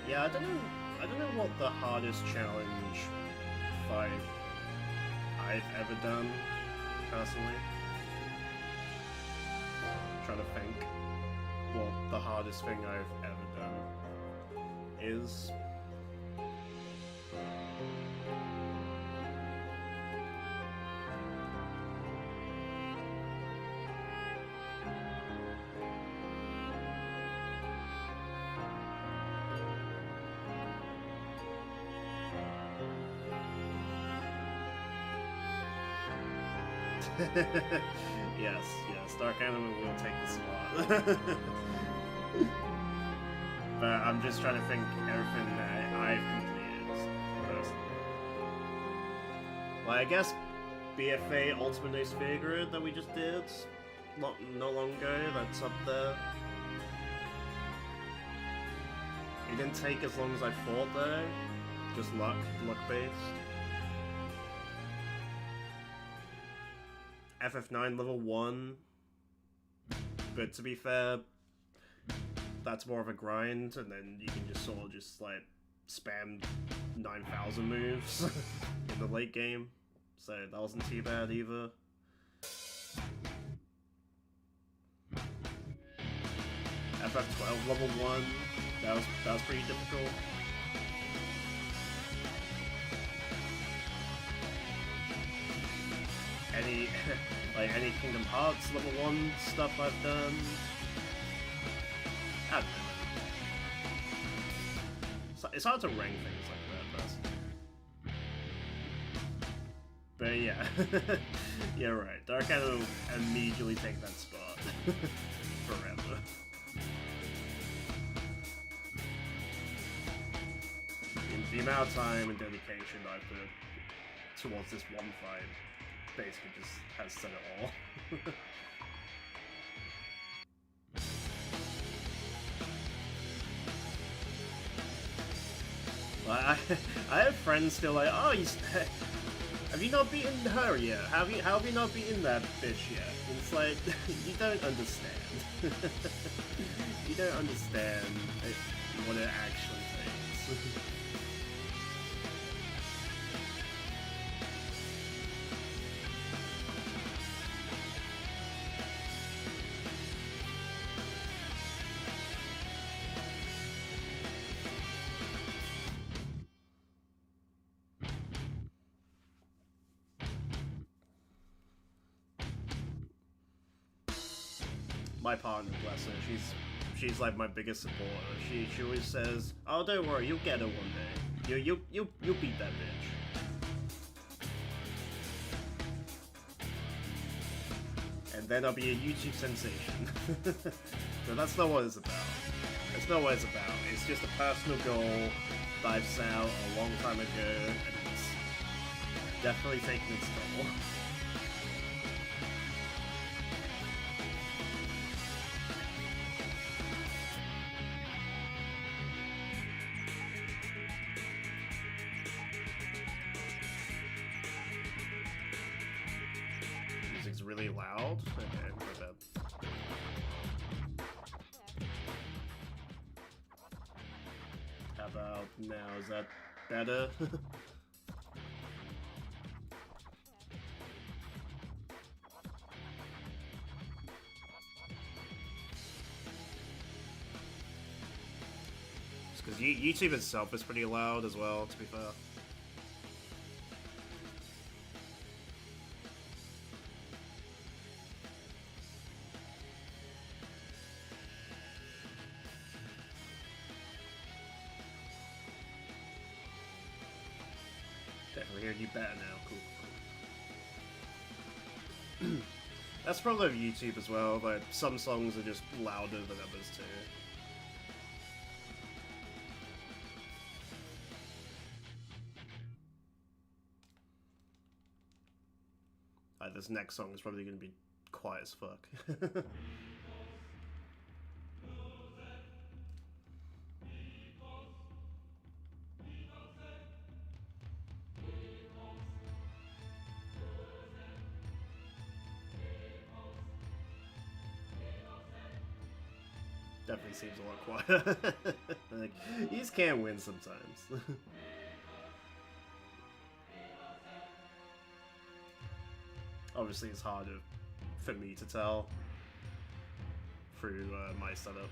Yeah, I don't know what the hardest challenge fight I've ever done, personally. I'm trying to think what the hardest thing I've ever done is. yes, Dark Animal will take the spot. But I'm just trying to think everything that I've completed personally. Well, I guess BFA Ultimate No Sphere Grid that we just did not long ago, that's up there. It didn't take as long as I thought though, just luck based. FF9 level 1, but to be fair, that's more of a grind, and then you can just sort of just like spam 9,000 moves in the late game. So that wasn't too bad either. FF12 level 1, that was pretty difficult. Any like any Kingdom Hearts level 1 stuff I've done. I don't know. It's hard to rank things like that, personally. But yeah, yeah, right. Dark Shadow will immediately take that spot forever. The amount of time and dedication I put towards this one fight basically just has said it all. I have friends still like, oh, have you not beaten her yet? How have you not beaten that bitch yet? And it's like, you don't understand. You don't understand what it actually takes. My partner, bless her, she's like my biggest supporter. She always says, "Oh, don't worry, you'll get her one day. You'll beat that bitch." And then I'll be a YouTube sensation. But that's not what it's about. That's not what it's about. It's just a personal goal that I've set out a long time ago, and it's definitely taking its toll. Really loud. Okay, my bad. How about now? Is that better? Just because YouTube itself is pretty loud as well, to be fair. Definitely hearing you better now. Cool. That's probably YouTube as well, but some songs are just louder than others too. This next song is probably going to be quiet as fuck. Definitely seems a lot quieter. Like, you just can't win sometimes. Obviously, it's harder for me to tell through my setup.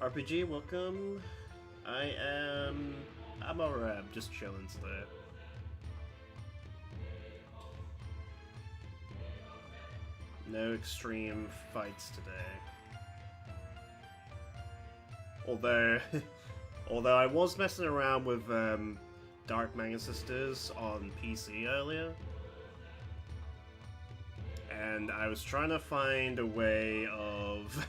RPG, welcome. I'm alright, I'm just chilling today. No extreme fights today. Although I was messing around with Dark Manga Sisters on PC earlier. And I was trying to find a way of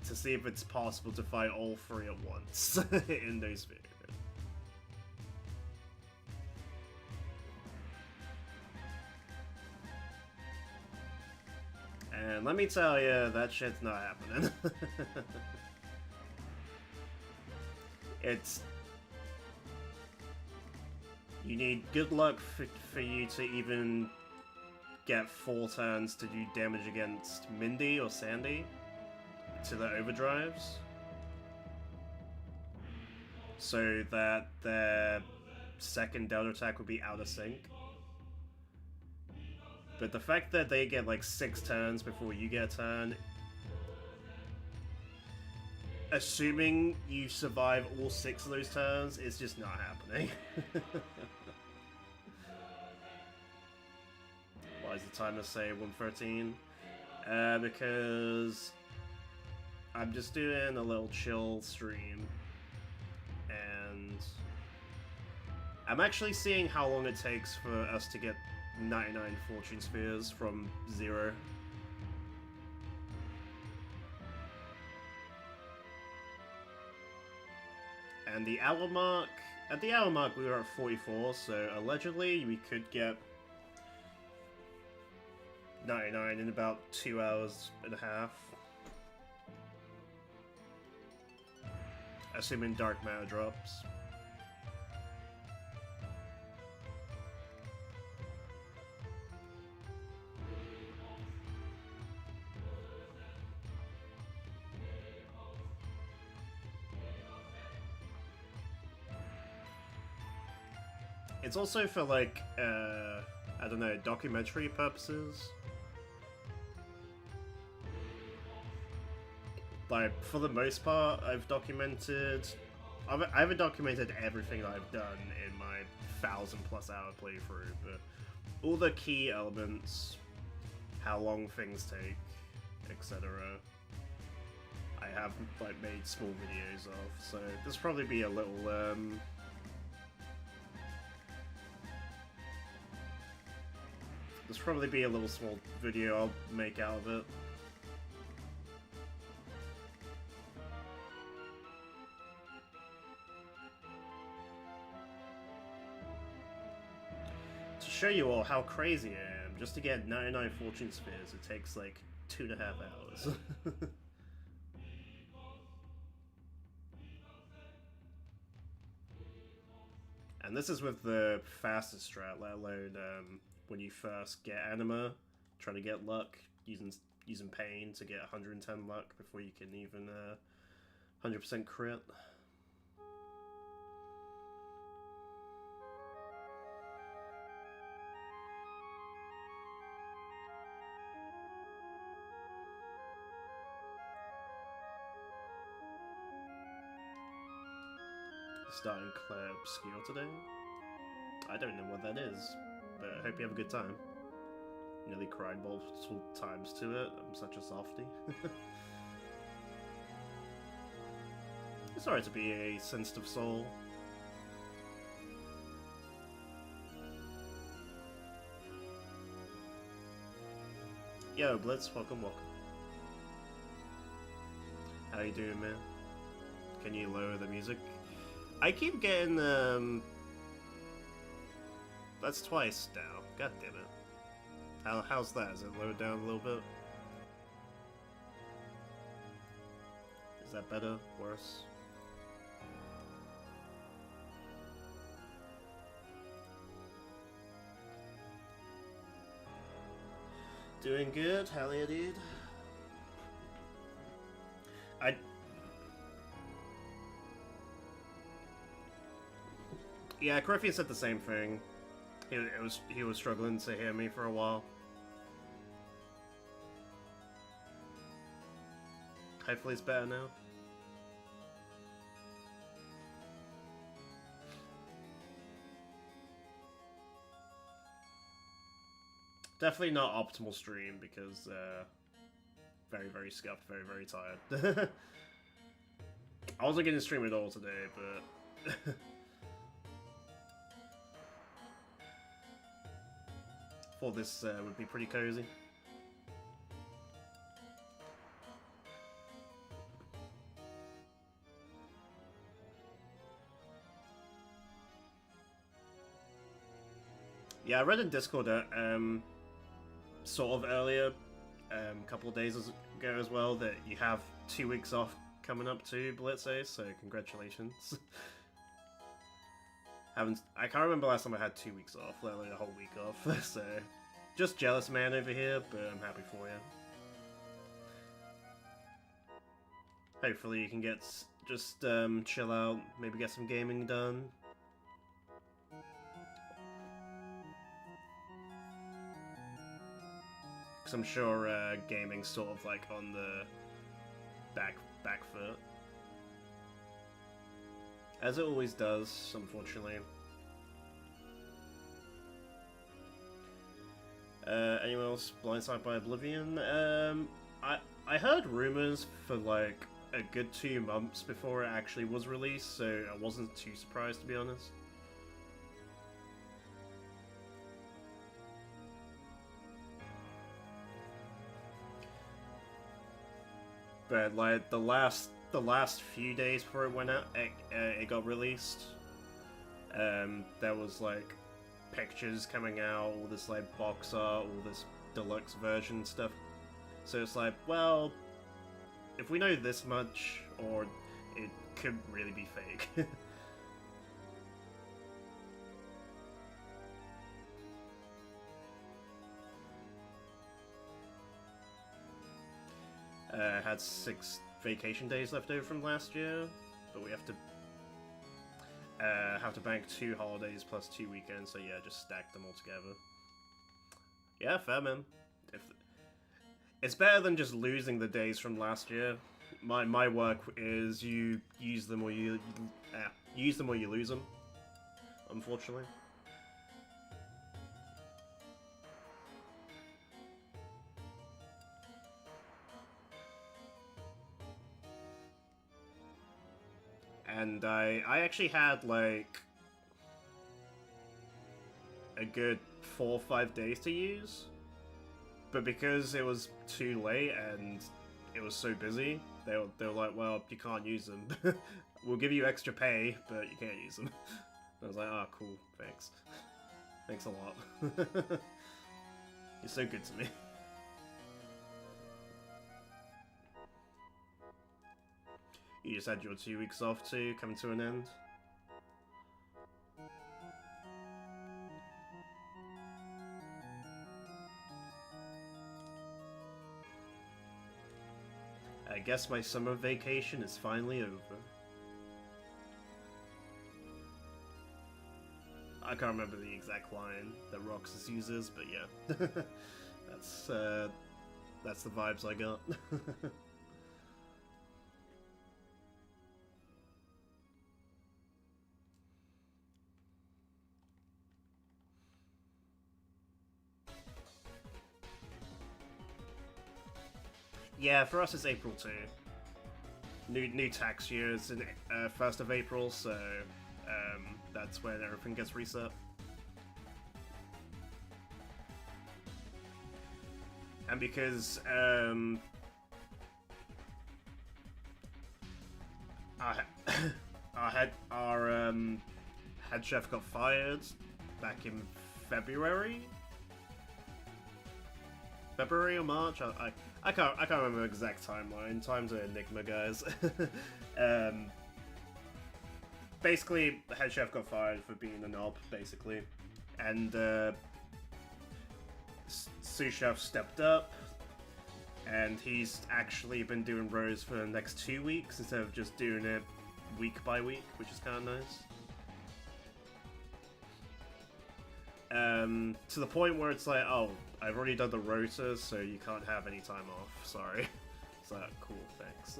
to see if it's possible to fight all three at once in those videos. And let me tell you, that shit's not happening. You need good luck for you to even get 4 turns to do damage against Mindy or Sandy to the overdrives, so that their second Delta attack would be out of sync. But the fact that they get like 6 turns before you get a turn, assuming you survive all 6 of those turns, is just not happening. Why does the timer say 1:13? Because I'm just doing a little chill stream, and I'm actually seeing how long it takes for us to get 99 Fortune Spheres from 0. And the hour mark, at the hour mark we were at 44, so allegedly we could get 99 in about 2 hours and a half. Assuming Dark Matter drops. It's also for, like, I don't know, documentary purposes. Like, for the most part, I haven't documented everything that I've done in my 1,000+ hour playthrough, but all the key elements, how long things take, etc., I have, like, made small videos of, so there's probably be a little, small video I'll make out of it. To show you all how crazy I am, just to get 99 Fortune Spheres, it takes like 2.5 hours. And this is with the fastest strat, let alone when you first get Anima, trying to get luck, using pain to get 110 luck before you can even 100% crit. Starting Claire Obscure today? I don't know what that is, but I hope you have a good time. Nearly cried multiple times to it. I'm such a softie. It's alright to be a sensitive soul. Yo, Blitz, welcome. How you doing, man? Can you lower the music? I keep getting, that's twice now. God damn it. How's that? Is it lowered down a little bit? Is that better? Worse? Doing good, hell yeah, dude. Yeah, Corinthian said the same thing. He was struggling to hear me for a while. Hopefully it's better now. Definitely not optimal stream because very, very scuffed, very, very tired. I wasn't going to stream at all today, but thought this would be pretty cozy. Yeah, I read in Discord sort of earlier, a couple of days ago as well, that you have 2 weeks off coming up to Blitz, so congratulations. I can't remember last time I had 2 weeks off, let alone a whole week off, so just jealous man over here, but I'm happy for you. Hopefully you can just chill out, maybe get some gaming done. Because I'm sure gaming's sort of like on the back foot. As it always does, unfortunately. Anyone else blindsided by Oblivion? I heard rumors for like a good 2 months before it actually was released, so I wasn't too surprised, to be honest. But like the last few days before it went out, it got released. There was like pictures coming out, all this like box art, all this deluxe version stuff. So it's like, well, if we know this much, or it could really be fake. Had 6 vacation days left over from last year, but we have to bank 2 holidays plus 2 weekends, so yeah, just stack them all together. Yeah, fair man. It's better than just losing the days from last year. My work is you use them or you lose them, unfortunately. And I actually had like a good 4 or 5 days to use, but because it was too late and it was so busy, they were like, well, you can't use them. We'll give you extra pay, but you can't use them. I was like, oh, cool, thanks. Thanks a lot. You're so good to me. You just had your 2 weeks off too, coming to an end. I guess my summer vacation is finally over. I can't remember the exact line that Roxas uses, but yeah. That's the vibes I got. Yeah, for us it's April 2. New tax year is in 1st of April, so that's when everything gets reset. And because our head chef got fired back in February or March. I can't remember the exact timeline. Time's an enigma, guys. Basically, the head chef got fired for being a knob, basically, and sous chef stepped up, and he's actually been doing rows for the next 2 weeks instead of just doing it week by week, which is kind of nice. To the point where it's like, oh, I've already done the rota, so you can't have any time off, sorry. It's like, cool, thanks.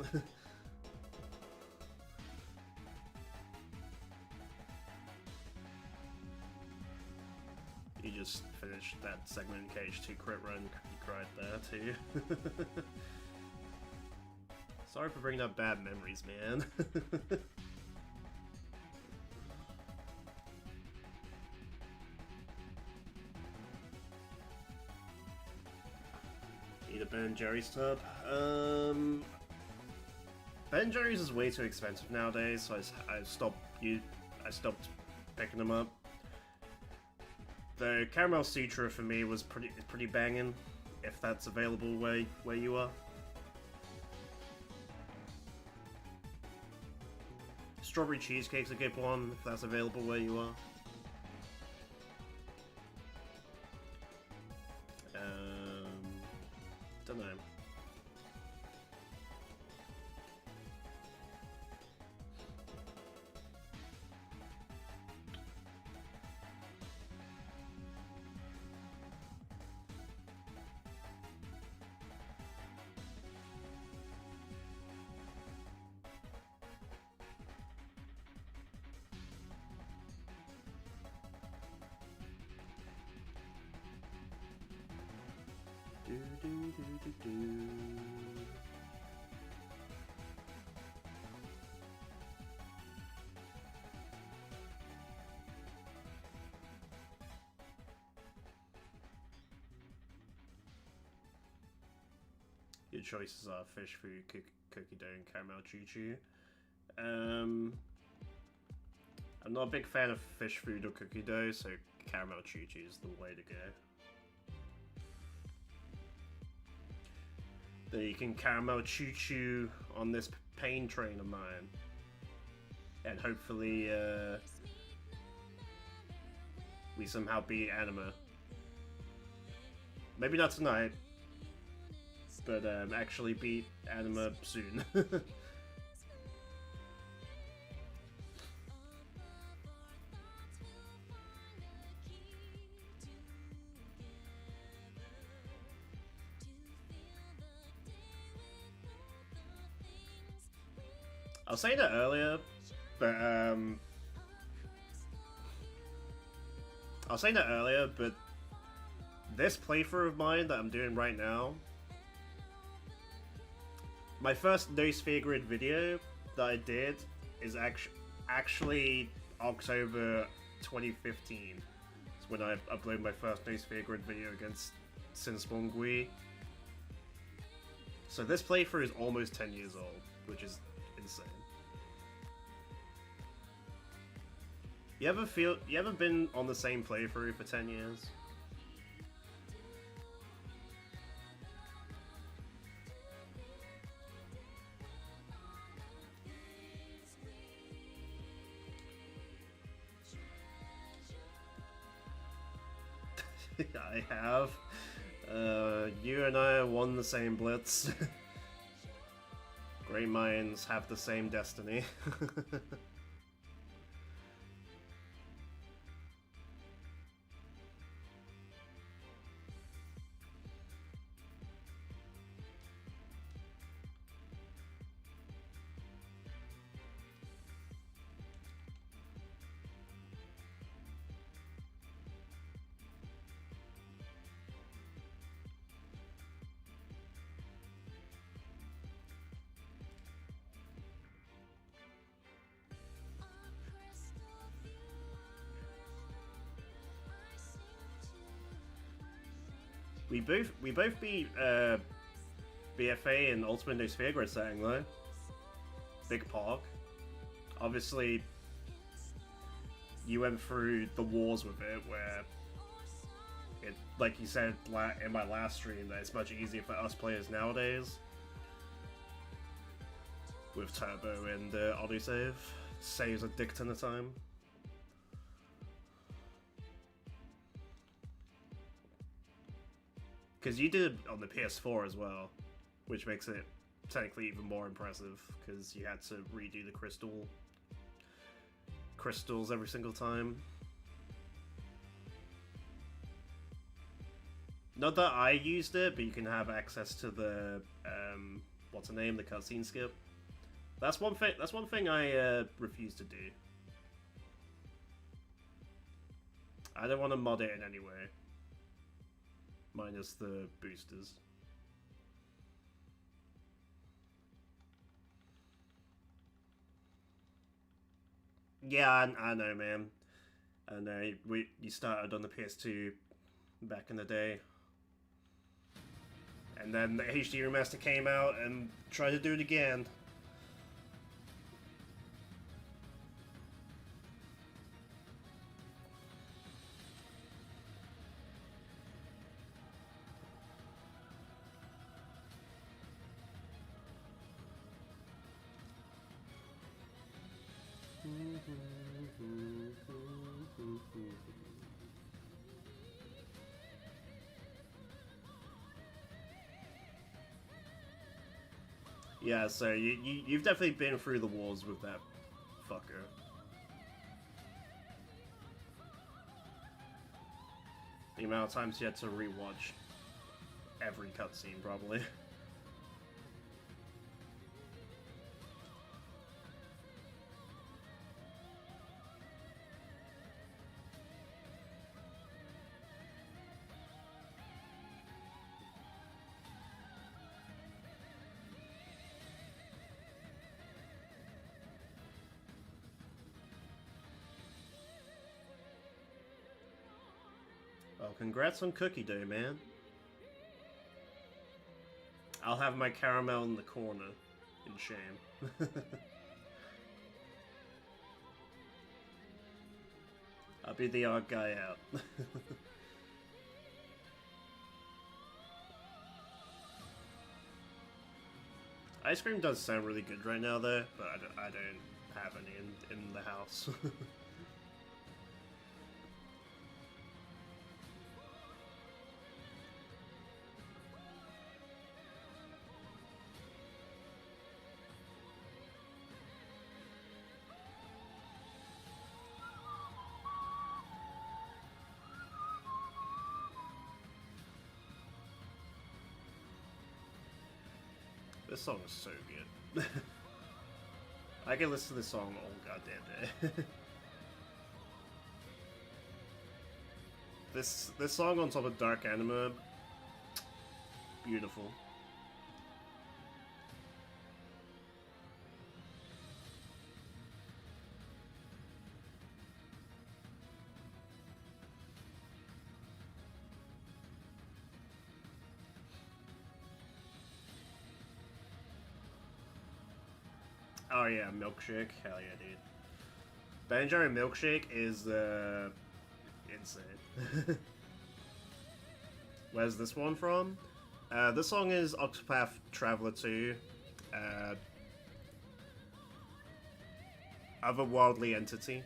You just finished that segment in KH2 crit run, you cried there too. Sorry for bringing up bad memories, man. need a Ben & Jerry's tub. Ben & Jerry's is way too expensive nowadays, so I stopped picking them up. The Caramel Sutra for me was pretty banging, if that's available where you are. Strawberry Cheesecake's a good one, if that's available where you are. Don't know. Your choices are fish food, cookie dough, and caramel choo-choo. I'm not a big fan of fish food or cookie dough, so caramel choo-choo is the way to go. Then you can caramel choo-choo on this pain train of mine. And hopefully, we somehow beat Anima. Maybe not tonight, but actually beat Anima soon. I was saying that earlier, but this playthrough of mine that I'm doing right now, my first No Sphere Grid video that I did is actually October 2015. It's when I uploaded my first No Sphere Grid video against Sinsbongui. So this playthrough is almost 10 years old, which is insane. You ever been on the same playthrough for 10 years? I have. You and I won the same blitz. Great minds have the same destiny. We both beat BFA in Ultimate No Sphere Grid setting though. Big Pog. Obviously, you went through the wars with it, where it, like you said in my last stream, that it's much easier for us players nowadays with Turbo and autosave. Saves a dick ton of time. Because you did it on the PS4 as well, which makes it technically even more impressive, because you had to redo the crystals every single time. Not that I used it, but you can have access to the what's the name, the cutscene skip. That's one thing I refuse to do. I don't want to mod it in any way. Minus the boosters. Yeah, I know, man. I know. You started on the PS2 back in the day. And then the HD remaster came out and tried to do it again. Yeah, so you've definitely been through the walls with that fucker. The amount of times you had to rewatch every cutscene, probably. Well, congrats on Cookie Day, man. I'll have my caramel in the corner, in shame. I'll be the odd guy out. Ice cream does sound really good right now, though, but I don't have any in the house. This song is so good. I can listen to this song all goddamn day. This song on top of Dark Anima, beautiful. Oh yeah, Milkshake. Hell yeah, dude. Ben & Jerry Milkshake is insane. Where's this one from? This song is Octopath Traveler 2. Otherworldly Entity.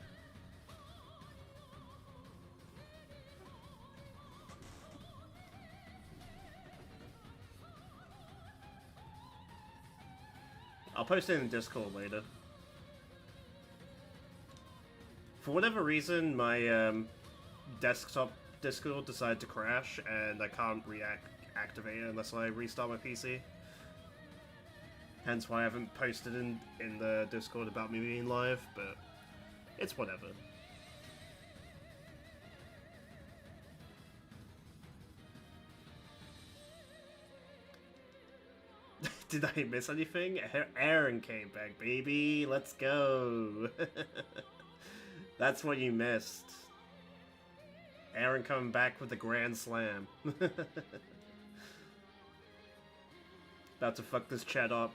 I'll post it in Discord later. For whatever reason, my desktop Discord decided to crash, and I can't reactivate it unless I restart my PC. Hence why I haven't posted in the Discord about me being live, but it's whatever. Did I miss anything? Aaron came back, baby. Let's go. That's what you missed. Aaron coming back with the Grand Slam. About to fuck this chat up.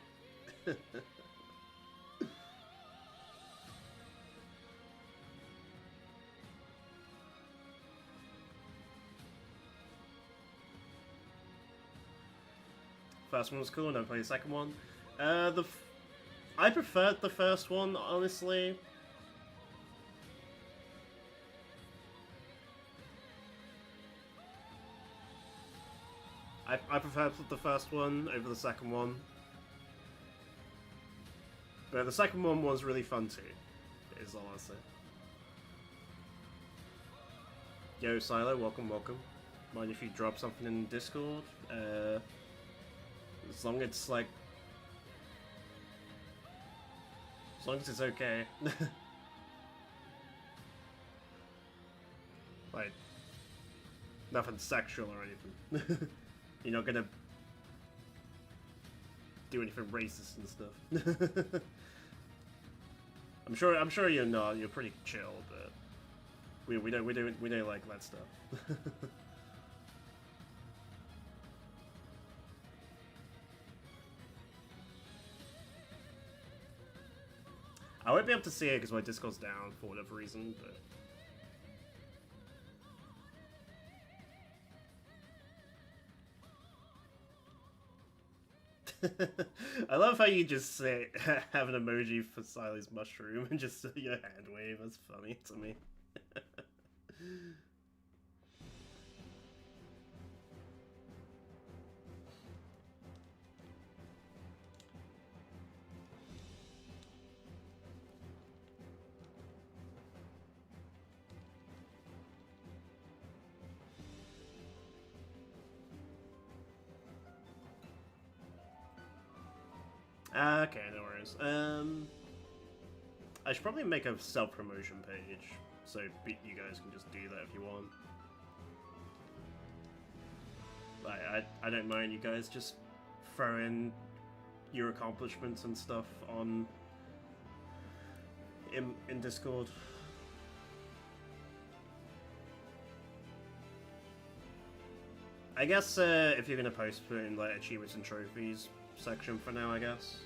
First one was cool, never played the second one. I preferred the first one, honestly. I preferred the first one over the second one. But the second one was really fun too, is all I'll say. Yo, Silo, welcome, welcome. Mind if you drop something in Discord? As long as it's like... As long as it's okay. Like, nothing sexual or anything. You're not gonna do anything racist and stuff. I'm sure you're not. You're pretty chill, but we don't like that stuff. I won't be able to see it because my Discord's down for whatever reason, but... I love how you just say have an emoji for Sily's mushroom and just your hand wave. That's funny to me. Okay, no worries. I should probably make a self-promotion page, so you guys can just do that if you want. Like, I don't mind you guys just throw in your accomplishments and stuff on in Discord. I guess if you're gonna post, put in like achievements and trophies section for now, I guess.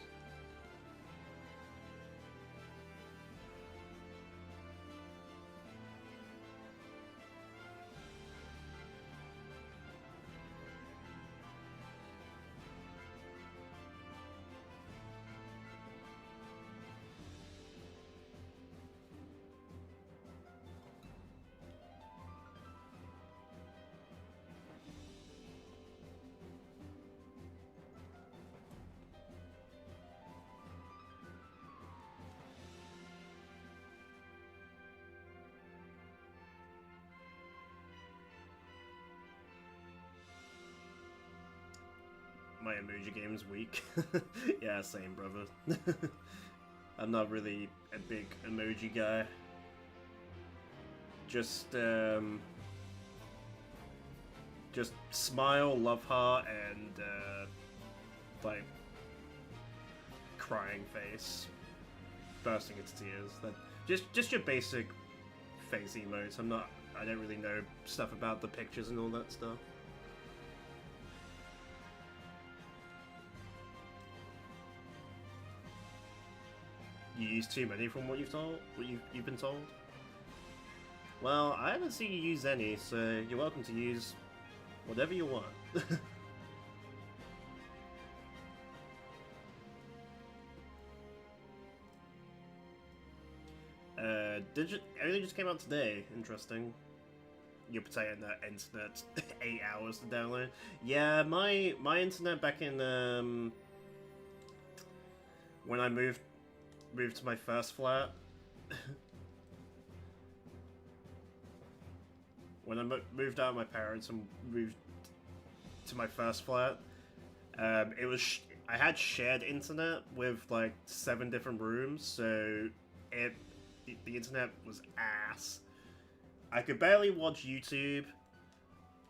My emoji game's weak. Yeah, same, brother. I'm not really a big emoji guy. Just smile, love heart, and like crying face, bursting into tears. That just your basic face emotes. I don't really know stuff about the pictures and all that stuff. You use too many from what you've been told? Well, I haven't seen you use any, so you're welcome to use whatever you want. Everything just came out today. Interesting. You're saying that internet 8 hours to download. Yeah, my internet back in when I moved to my first flat. When I moved out of my parents and moved to my first flat, it was I had shared internet with like 7 different rooms, so the internet was ass. I could barely watch YouTube,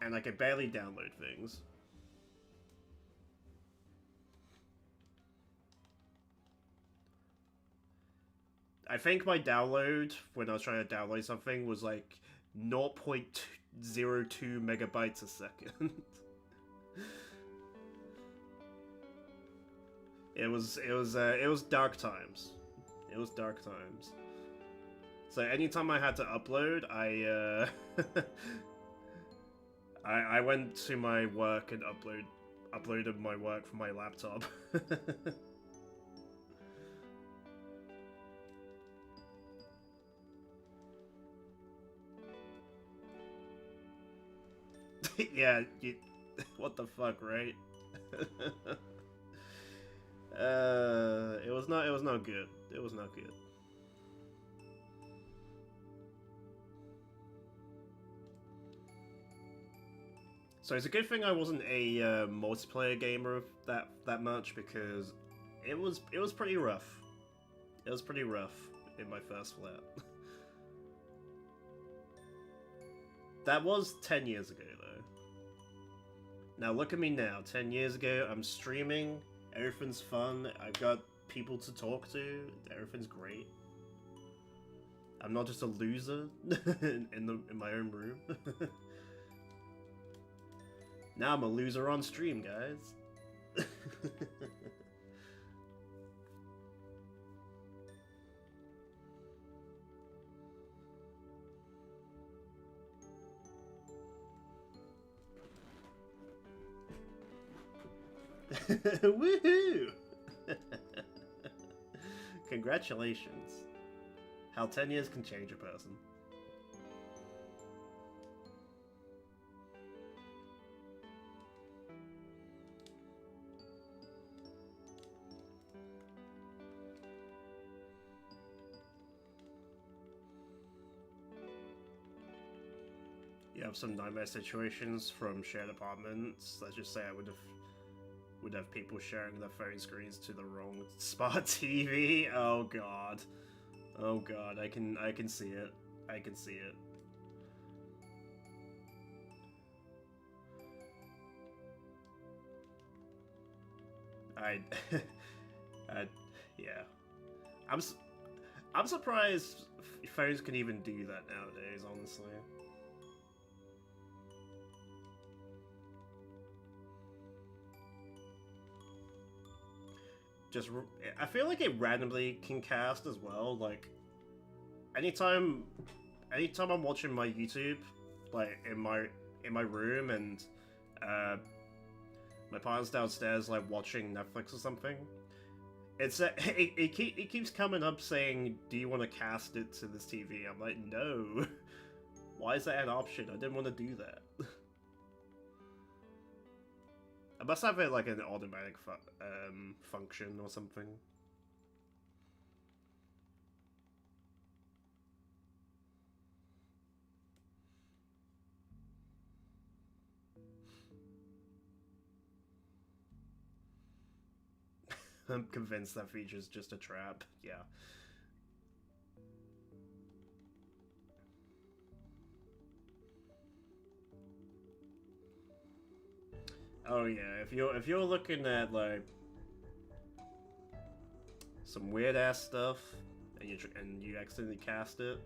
and I could barely download things. I think my download, when I was trying to download something, was like 0.02 megabytes a second. It was dark times. It was dark times. So anytime I had to upload, I went to my work and uploaded my work from my laptop. Yeah, what the fuck, right? It was not good. It was not good. So it's a good thing I wasn't a multiplayer gamer that much, because it was pretty rough. It was pretty rough in my first flat. That was 10 years ago, though. Now look at me now. 10 years ago, I'm streaming. Everything's fun. I've got people to talk to. Everything's great. I'm not just a loser in my own room. Now I'm a loser on stream, guys. Woohoo! Congratulations. How 10 years can change a person. You have some nightmare situations from shared apartments. Let's just say I would have people sharing their phone screens to the wrong smart TV. Oh god. Oh god, I can see it. I can see it. Yeah. I'm surprised phones can even do that nowadays, honestly. I feel like it randomly can cast as well. Like, anytime I'm watching my YouTube, like in my room, and my partner's downstairs, like watching Netflix or something, it keeps coming up saying, "Do you want to cast it to this TV?" I'm like, no. Why is that an option? I didn't want to do that. I must have it like an automatic function or something. I'm convinced that feature's just a trap. Yeah. Oh yeah, if you're looking at like some weird ass stuff and you accidentally cast it,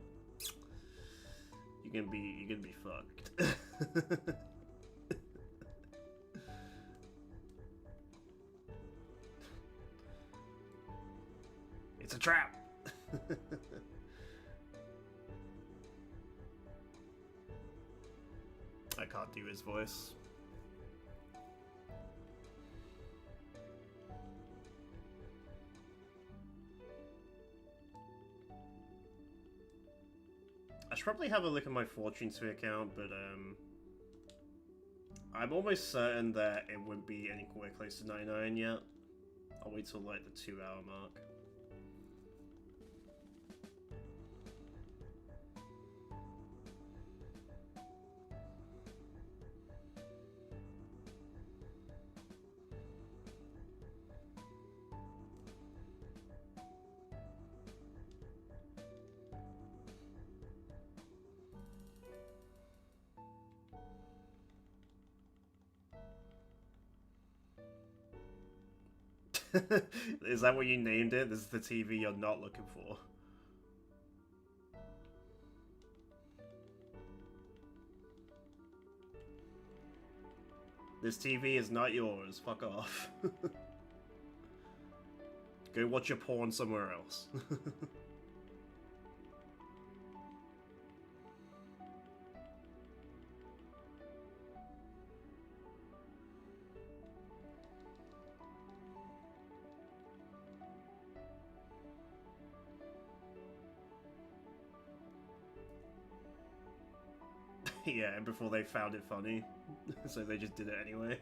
you're gonna be fucked. It's a trap. I can't do his voice. I should probably have a look at my Fortune 2 account, but I'm almost certain that it wouldn't be anywhere close to 99 yet. I'll wait till like the 2-hour mark. Is that what you named it? This is the TV you're not looking for. This TV is not yours. Fuck off. Go watch your porn somewhere else. Yeah, and before they found it funny, so they just did it anyway.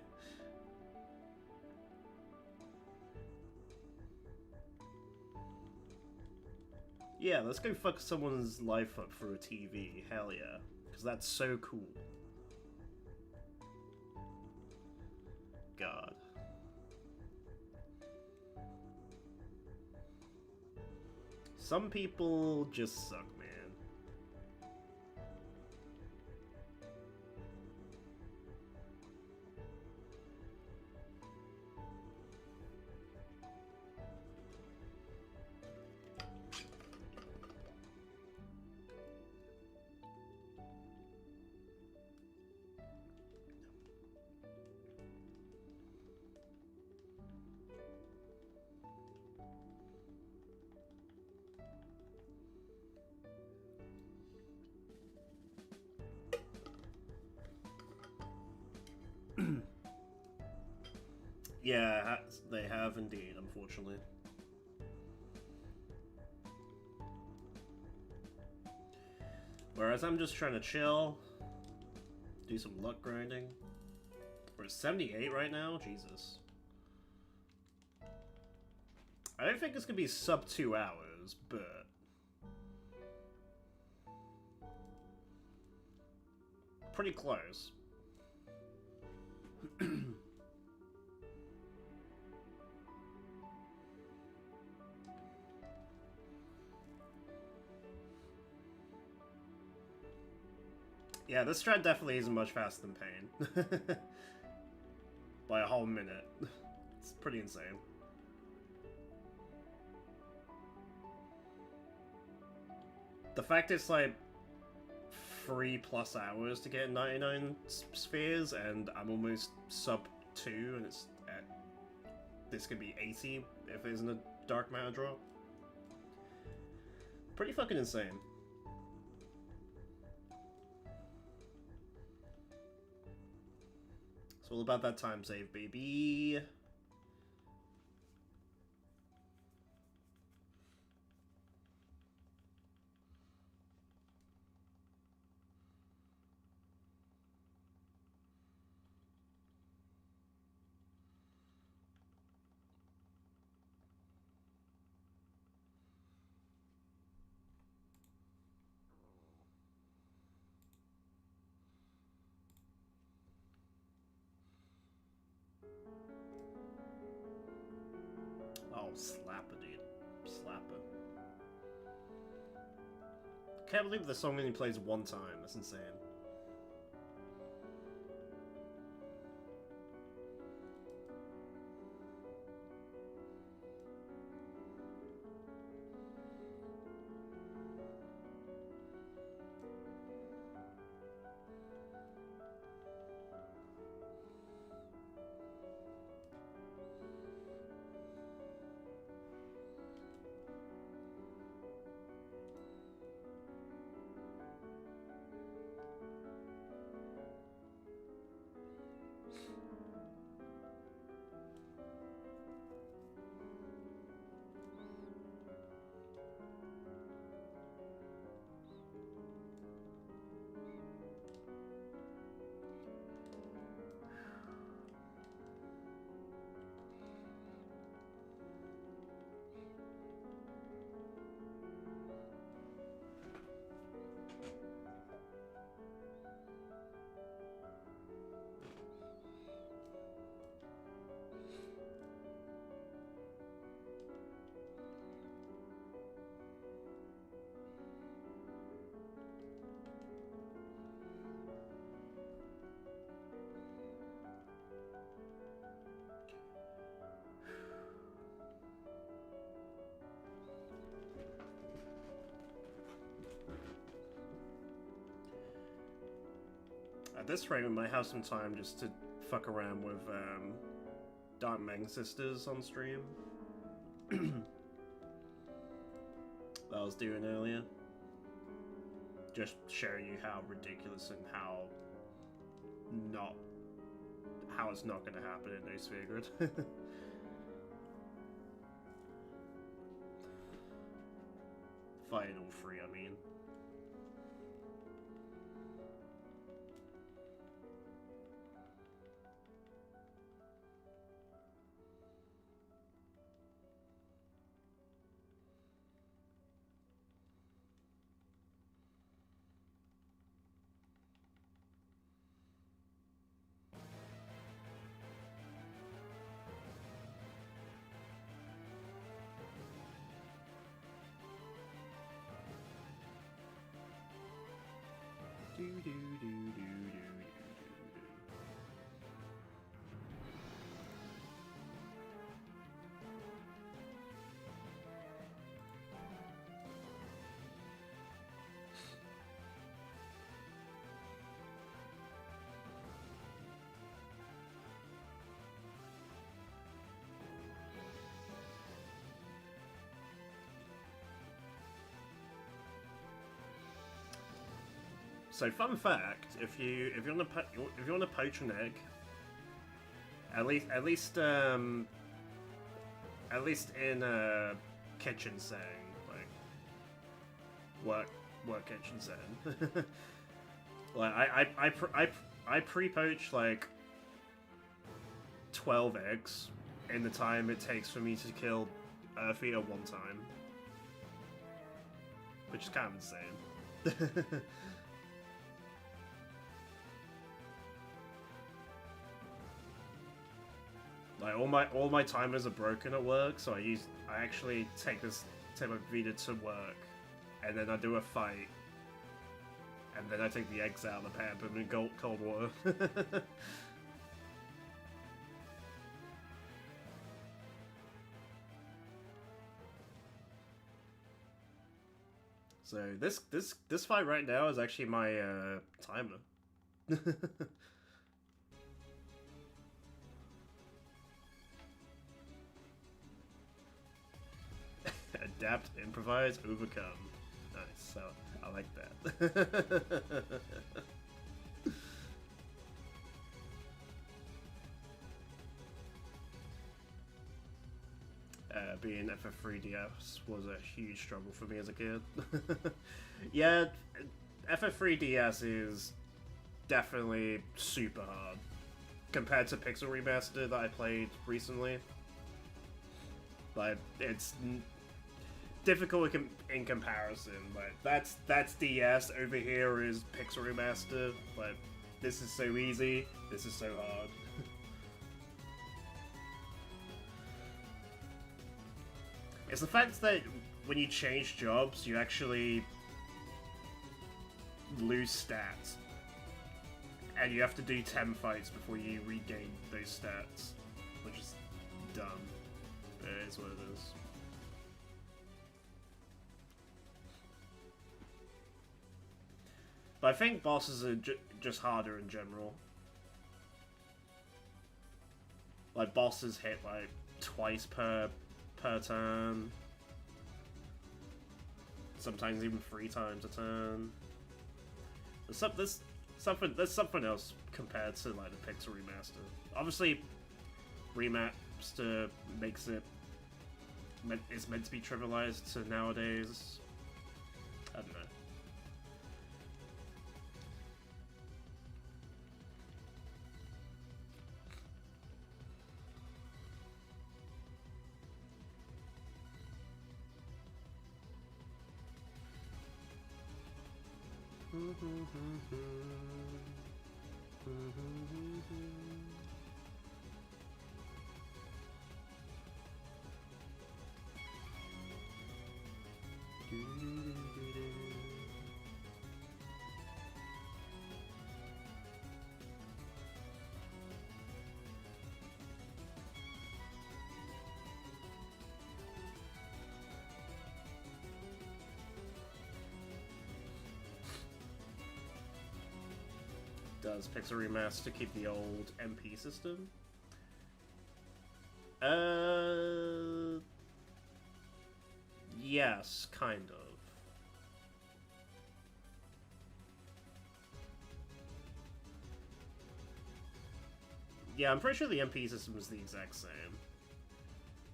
Yeah, let's go fuck someone's life up through a TV. Hell yeah. Because that's so cool. God. Some people just suck, man. Yeah, they have indeed, unfortunately. Whereas I'm just trying to chill, do some luck grinding. We're at 78 right now? Jesus. I don't think it's gonna be sub 2 hours, but... pretty close. Yeah, this strat definitely isn't much faster than Pain. By a whole minute. It's pretty insane. The fact it's like 3+ hours to get 99 spheres, and I'm almost sub 2, and it's at... this could be 80 if it isn't a dark matter drop. Pretty fucking insane. It's all about that time save, baby. Oh, slapper, dude. Slapper. Can't believe the song only plays one time. That's insane. At this rate, we might have some time just to fuck around with Dark Meng Sisters on stream. That I was doing earlier. Just showing you how ridiculous and how it's not going to happen in No Sphere Grid. Fighting all three, I mean. So, fun fact: if you want to poach an egg, at least in a kitchen setting, like work kitchen setting. Like I pre-poach like 12 eggs in the time it takes for me to kill Earthy at one time, which is kind of insane. Like all my timers are broken at work, so I actually take my Vita to work, and then I do a fight, and then I take the eggs out of the pan, put them in cold water. So this fight right now is actually my timer. Adapt, improvise, overcome. Nice. So I like that. Being FF3DS was a huge struggle for me as a kid. Yeah, FF3DS is definitely super hard compared to Pixel Remaster that I played recently. Like, it's difficult in comparison. Like, that's DS, over here is Pixel Remaster. Like, this is so easy, this is so hard. It's the fact that when you change jobs, you actually lose stats. And you have to do 10 fights before you regain those stats. Which is dumb. But it is what it is. But I think bosses are just harder in general. Like, bosses hit like twice per turn. Sometimes even 3 times a turn. There's something else compared to like the Pixel Remaster. Obviously, Remaster makes it it's meant to be trivialized to nowadays. I don't know. Does Pixel Remaster keep the old MP system? Yes, kind of. Yeah, I'm pretty sure the MP system is the exact same.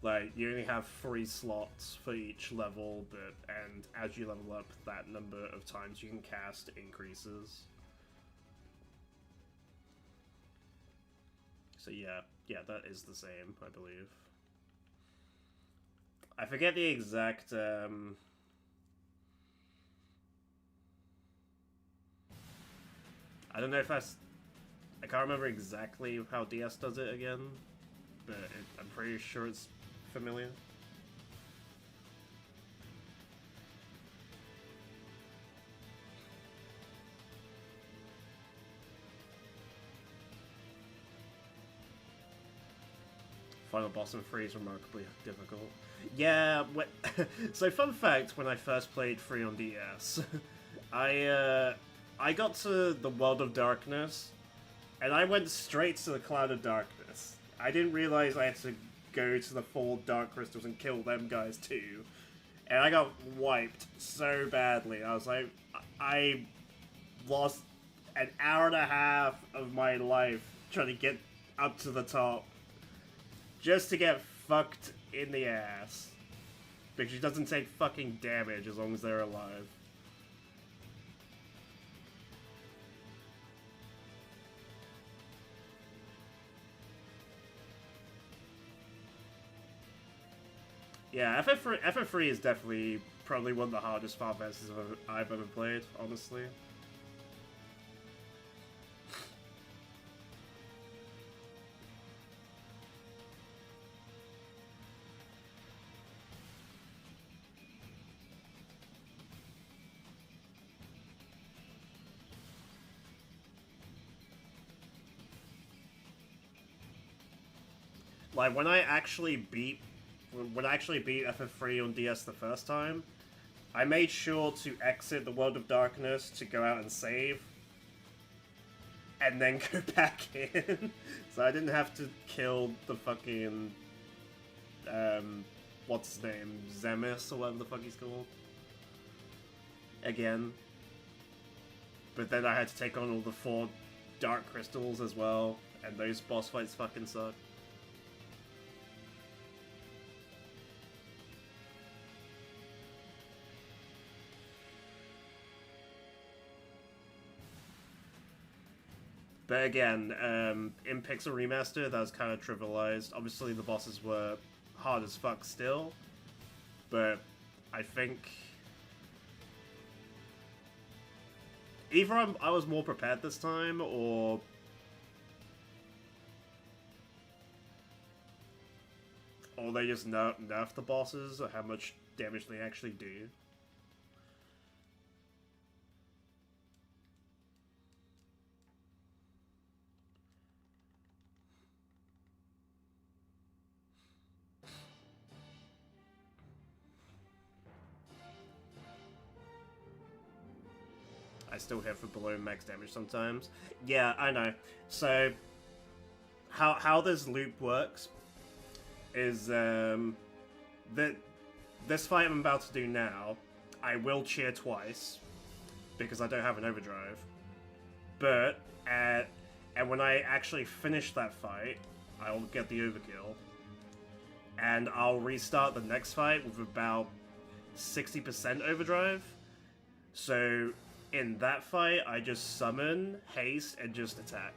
Like, you only have 3 slots for each level, and as you level up, that number of times you can cast increases. So yeah, that is the same, I believe. I forget the exact, I don't know if that's... I can't remember exactly how DS does it again, but I'm pretty sure it's familiar. Final boss in 3 is remarkably difficult. Yeah, so fun fact, when I first played 3 on DS, I got to the World of Darkness, and I went straight to the Cloud of Darkness. I didn't realize I had to go to the 4 Dark Crystals and kill them guys too. And I got wiped so badly. I was like, I lost an hour and a half of my life trying to get up to the top just to get fucked in the ass. Because she doesn't take fucking damage as long as they're alive. Yeah, FF3 is definitely probably one of the hardest Final Fantasies I've ever played, honestly. Like, when I actually beat FF3 on DS the first time, I made sure to exit the World of Darkness to go out and save, and then go back in. So I didn't have to kill the fucking, what's his name? Zemis, or whatever the fuck he's called. Again. But then I had to take on all the 4 Dark Crystals as well, and those boss fights fucking suck. But again, in Pixel Remaster, that was kind of trivialized. Obviously, the bosses were hard as fuck still, but I think either I was more prepared this time, or they just nerfed the bosses, or how much damage they actually do. I still hit for below max damage sometimes. Yeah, I know. So, how this loop works is that this fight I'm about to do now, I will cheer twice because I don't have an overdrive. But and when I actually finish that fight, I'll get the overkill, and I'll restart the next fight with about 60% overdrive. So in that fight, I just summon, haste, and just attack.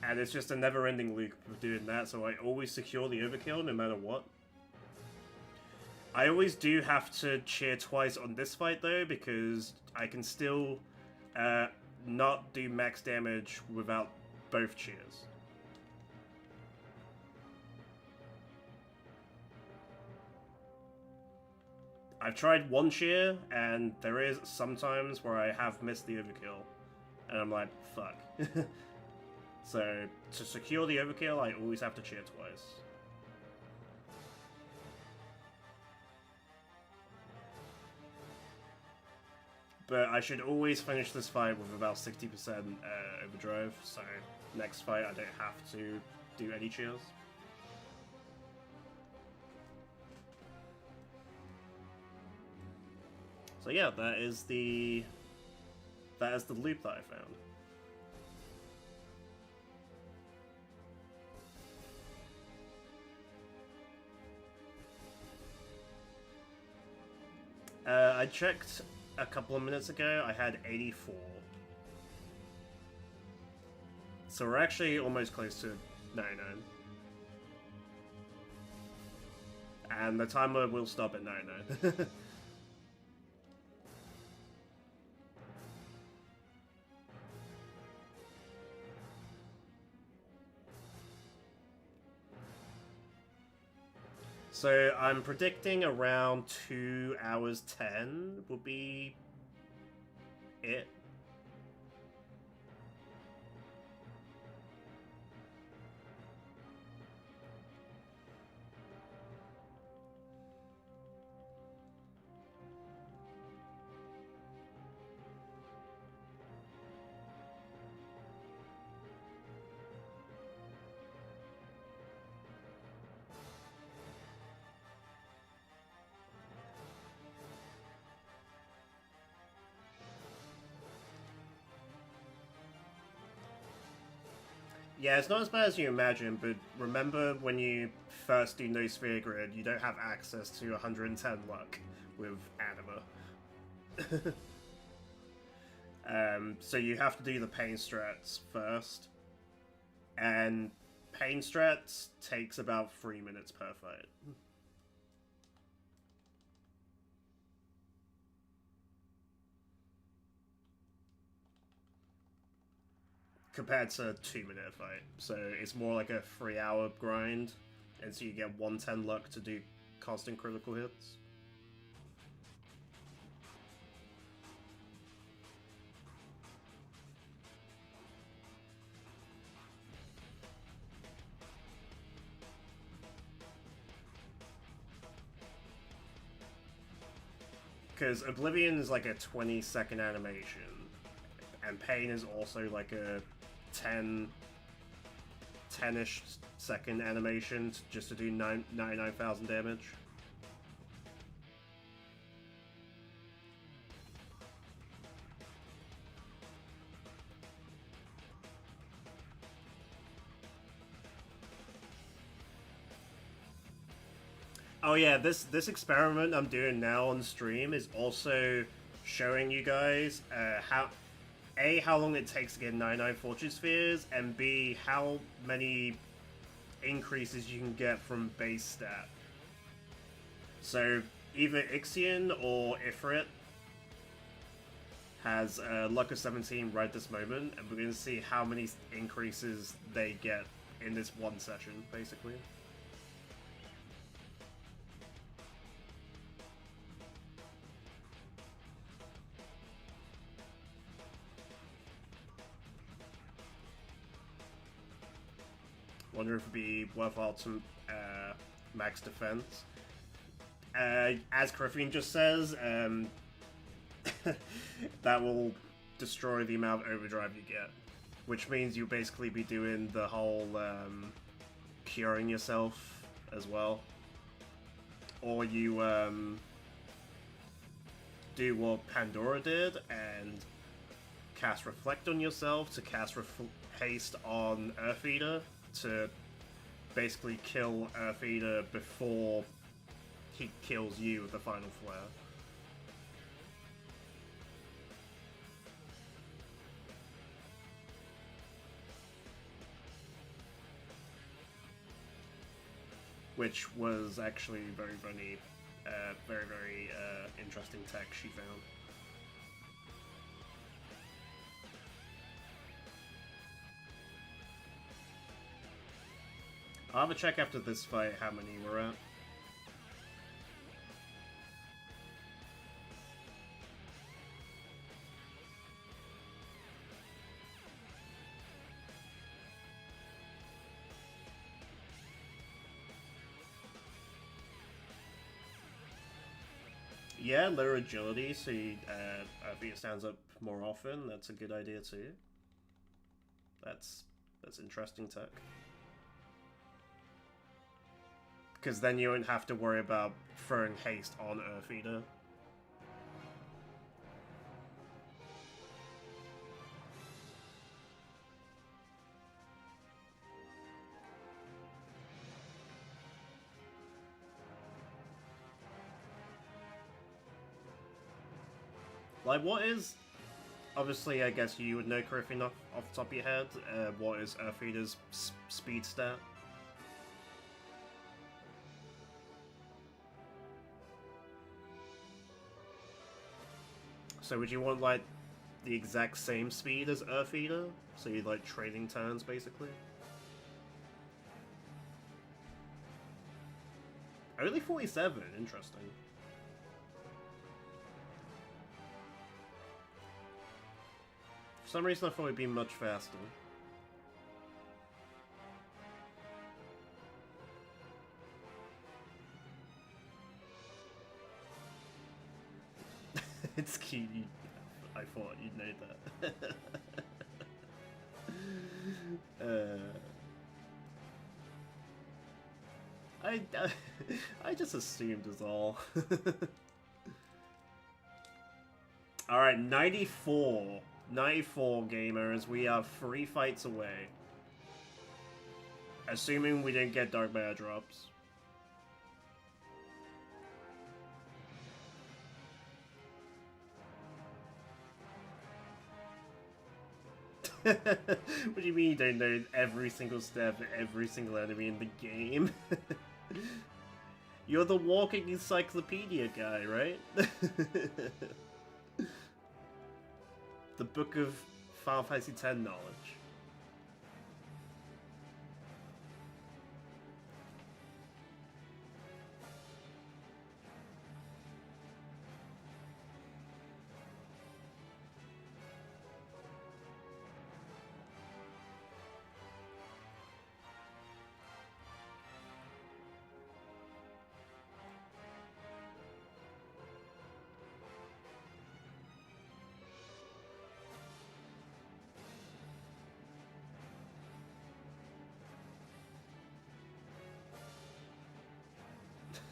And it's just a never-ending loop of doing that, so I always secure the overkill no matter what. I always do have to cheer twice on this fight though, because I can still not do max damage without both cheers. I've tried one cheer, and there is sometimes where I have missed the overkill, and I'm like, fuck. So, to secure the overkill, I always have to cheer twice. But I should always finish this fight with about 60% overdrive, so next fight I don't have to do any cheers. So yeah, that is the loop that I found. I checked a couple of minutes ago, I had 84. So we're actually almost close to 99. And the timer will stop at 99. So I'm predicting around 2 hours 10 will be it. Yeah, it's not as bad as you imagine, but remember when you first do no sphere grid, you don't have access to 110 luck with anima. So you have to do the pain strats first, and pain strats takes about 3 minutes per fight. Compared to a 2 minute fight. So it's more like a 3 hour grind, and so you get 110 luck to do constant critical hits. Because Oblivion is like a 20-second animation, and Pain is also like a 10-ish second animation just to do 99,000 damage. Oh yeah, this experiment I'm doing now on stream is also showing you guys how long it takes to get 99 fortune spheres, and B, how many increases you can get from base stat. So either Ixion or Ifrit has luck of 17 right this moment, and we're going to see how many increases they get in this one session, basically. Wonder if it'd be worthwhile to max defense. As Griffin just says, that will destroy the amount of overdrive you get, which means you'll basically be doing the whole curing yourself as well, or you do what Pandora did and cast Reflect on yourself to cast Haste on Earth Eater to basically kill Earth Eater before he kills you with the final flare. Which was actually very funny, very interesting tech she found. I'll have a check after this fight how many we're at. Yeah, lower agility, so I think it stands up more often. That's a good idea too. That's interesting tech. Because then you won't have to worry about throwing haste on Earth Eater. Like, what is... Obviously, I guess you would know Griffin off the top of your head. What is Earth Eater's speed stat? So would you want, like, the exact same speed as Earth Eater? So you'd, like, trading turns, basically? Only 47, interesting. For some reason I thought it'd be much faster. It's cute. I thought you'd know that. I just assumed is all. Alright, 94. 94 gamers. We are 3 fights away. Assuming we didn't get Dark Matter drops. What do you mean you don't know every single step, every single enemy in the game? You're the walking encyclopedia guy, right? The Book of Final Fantasy X knowledge.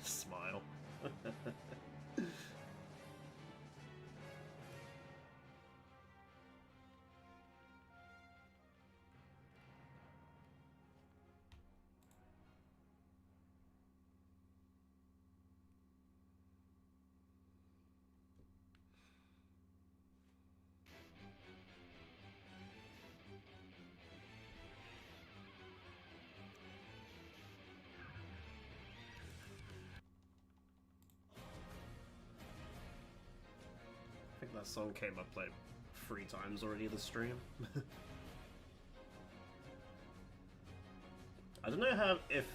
Smile. I think that song came up like 3 times already in the stream. I don't know how if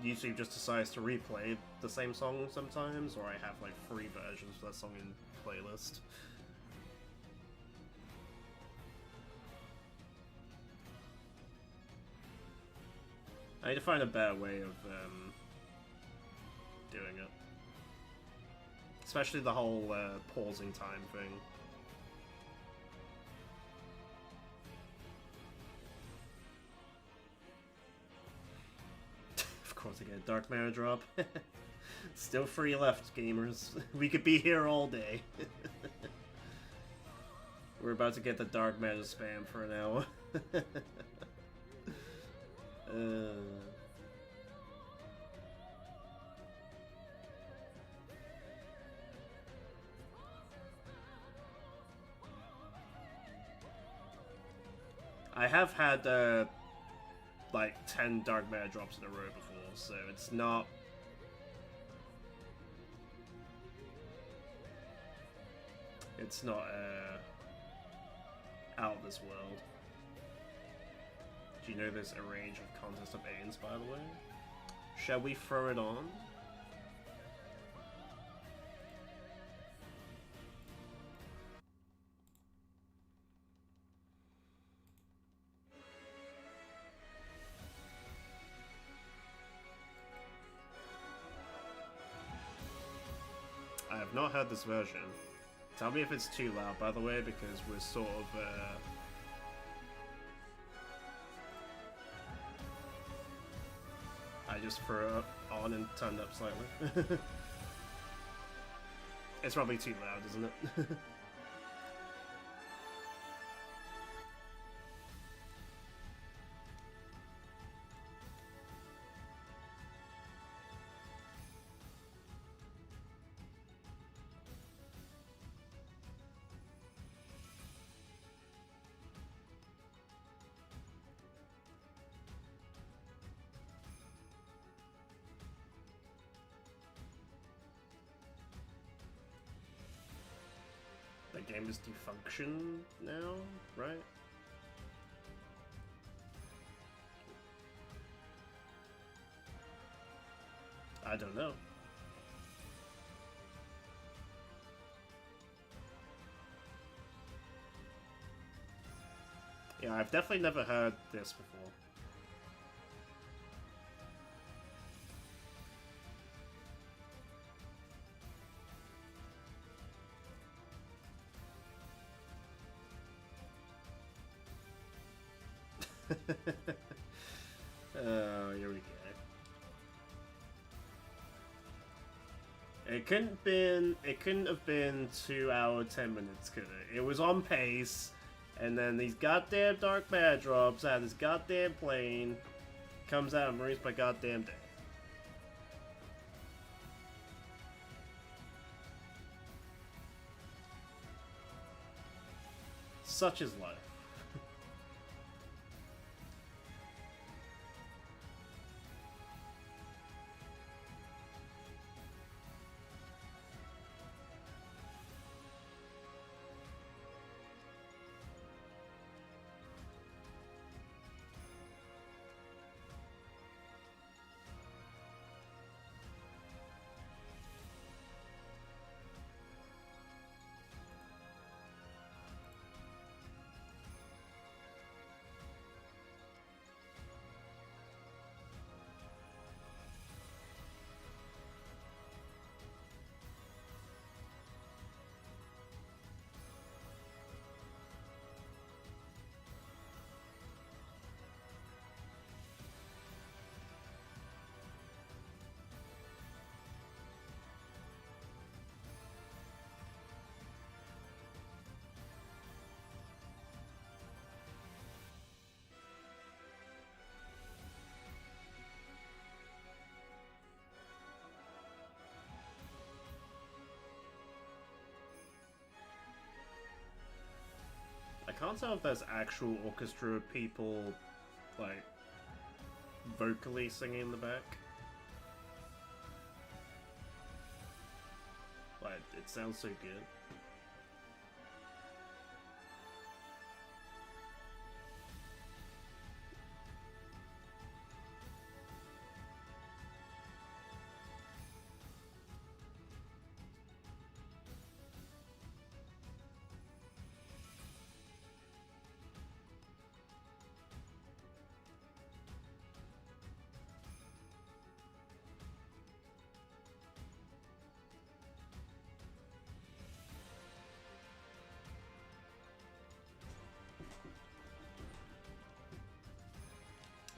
YouTube just decides to replay the same song sometimes, or I have like 3 versions of that song in playlist. I need to find a better way of doing it. Especially the whole pausing time thing. Of course I get a Dark Matter drop. Still 3 left, gamers. We could be here all day. We're about to get the Dark Matter spam for an hour. I have had like 10 Dark Matter drops in a row before, so it's not out of this world. Do you know there's a range of Contest of Aeons, by the way? Shall we throw it on? I have not heard this version. Tell me if it's too loud, by the way, because we're sort of, I just threw it on and turned up slightly. It's probably too loud, isn't it? The game is defunction now, right? I don't know. Yeah, I've definitely never heard this before. Oh, here we go. It couldn't have been 2 hours 10 minutes, could it? It was on pace, and then these goddamn Dark Matter drops out of this goddamn plane. comes out and ruins my goddamn day. Such is life. I can't tell if there's actual orchestra people, like, vocally singing in the back. Like, it sounds so good.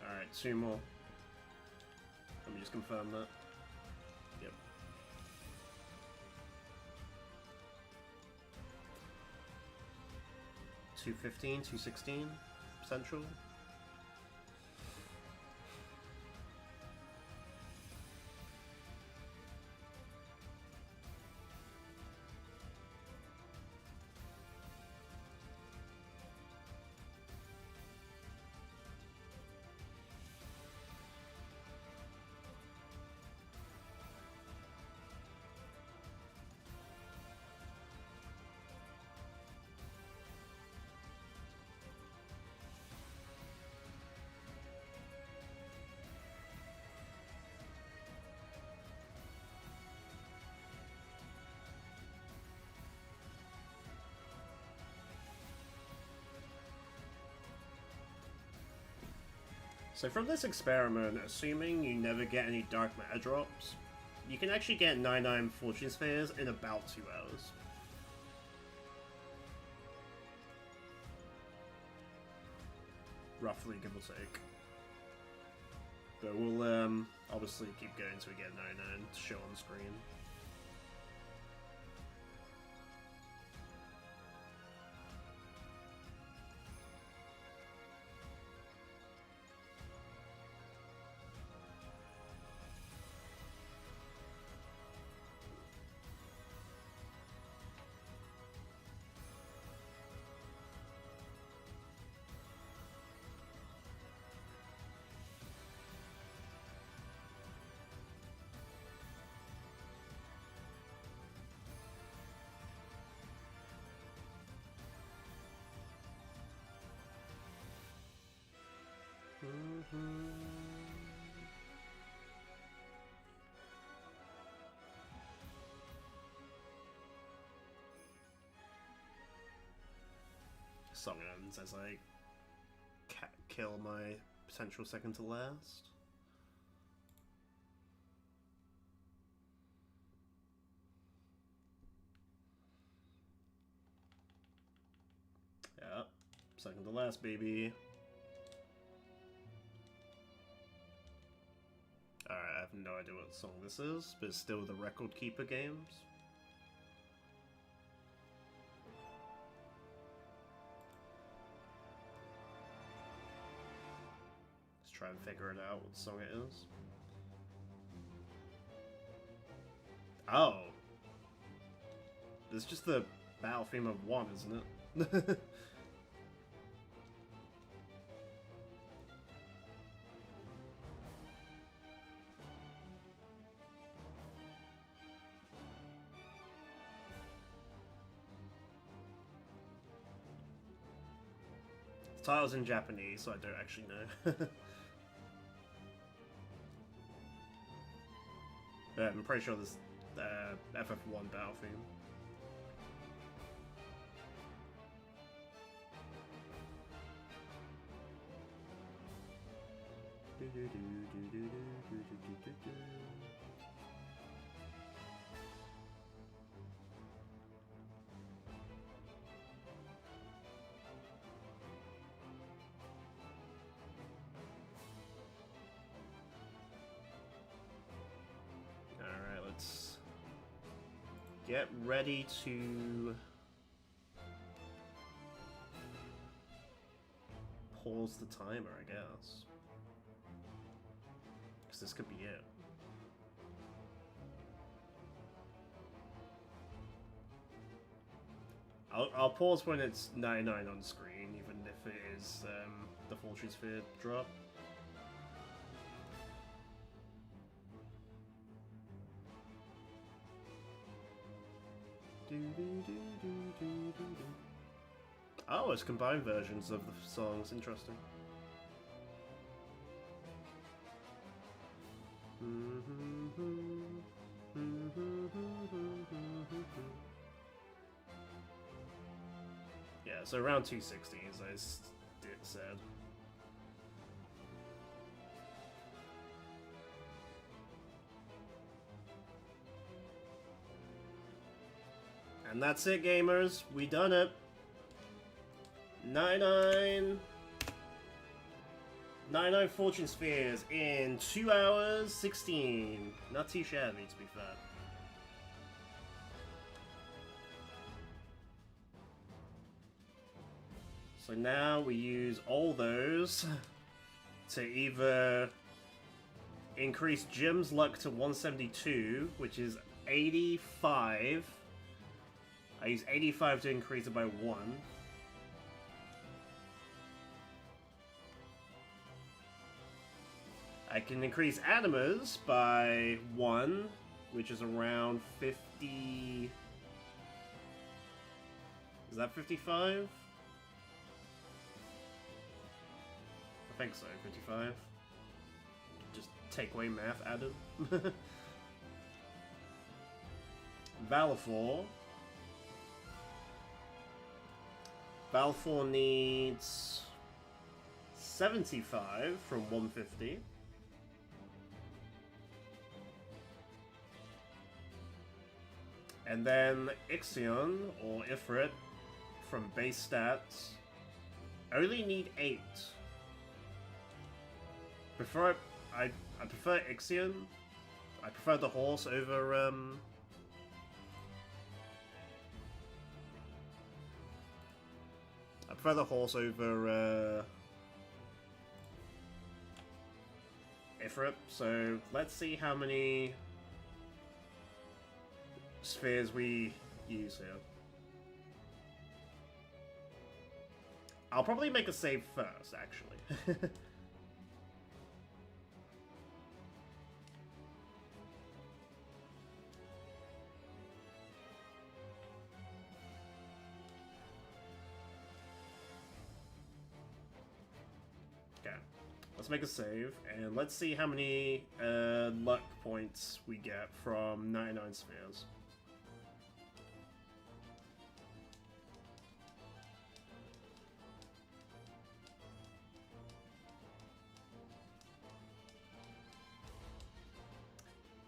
Alright, 2 more. Let me just confirm that. Yep. 215, 216, Central. So from this experiment, assuming you never get any dark matter drops, you can actually get 99 fortune spheres in about 2 hours. Roughly, give or take. But we'll obviously keep going until we get 99 to show on screen. Song ends as I kill my potential second to last. Yep, second to last, baby. Alright, I have no idea what song this is, but it's still the Record Keeper games. Let's try and figure it out, what song it is. Oh. It's just the battle theme of 1, isn't it? The title's in Japanese, so I don't actually know. But I'm pretty sure this FF1 battle theme. Alright, let's get ready to pause the timer, I guess. Because this could be it. I'll pause when it's 99 on screen, even if it is the Fortune Sphere drop. Oh, it's combined versions of the songs. Interesting. Yeah, so around 260, as I said. And that's it, gamers. We done it. 99 Fortune Spheres in 2 hours 16. Not too shabby, to be fair. So now we use all those to either increase Jim's luck to 172, which is 85. I use 85 to increase it by 1. I can increase Anima's by 1, which is around 50... Is that 55? I think so, 55. Just take away math added. Valifor. Valifor needs 75 from 150. And then Ixion, or Ifrit, from base stats, only need 8. I prefer Ixion. I prefer the horse over I prefer the horse over Ifrit. So let's see how many spheres we use here. I'll probably make a save first, actually. Let's make a save, and let's see how many luck points we get from 99 spheres.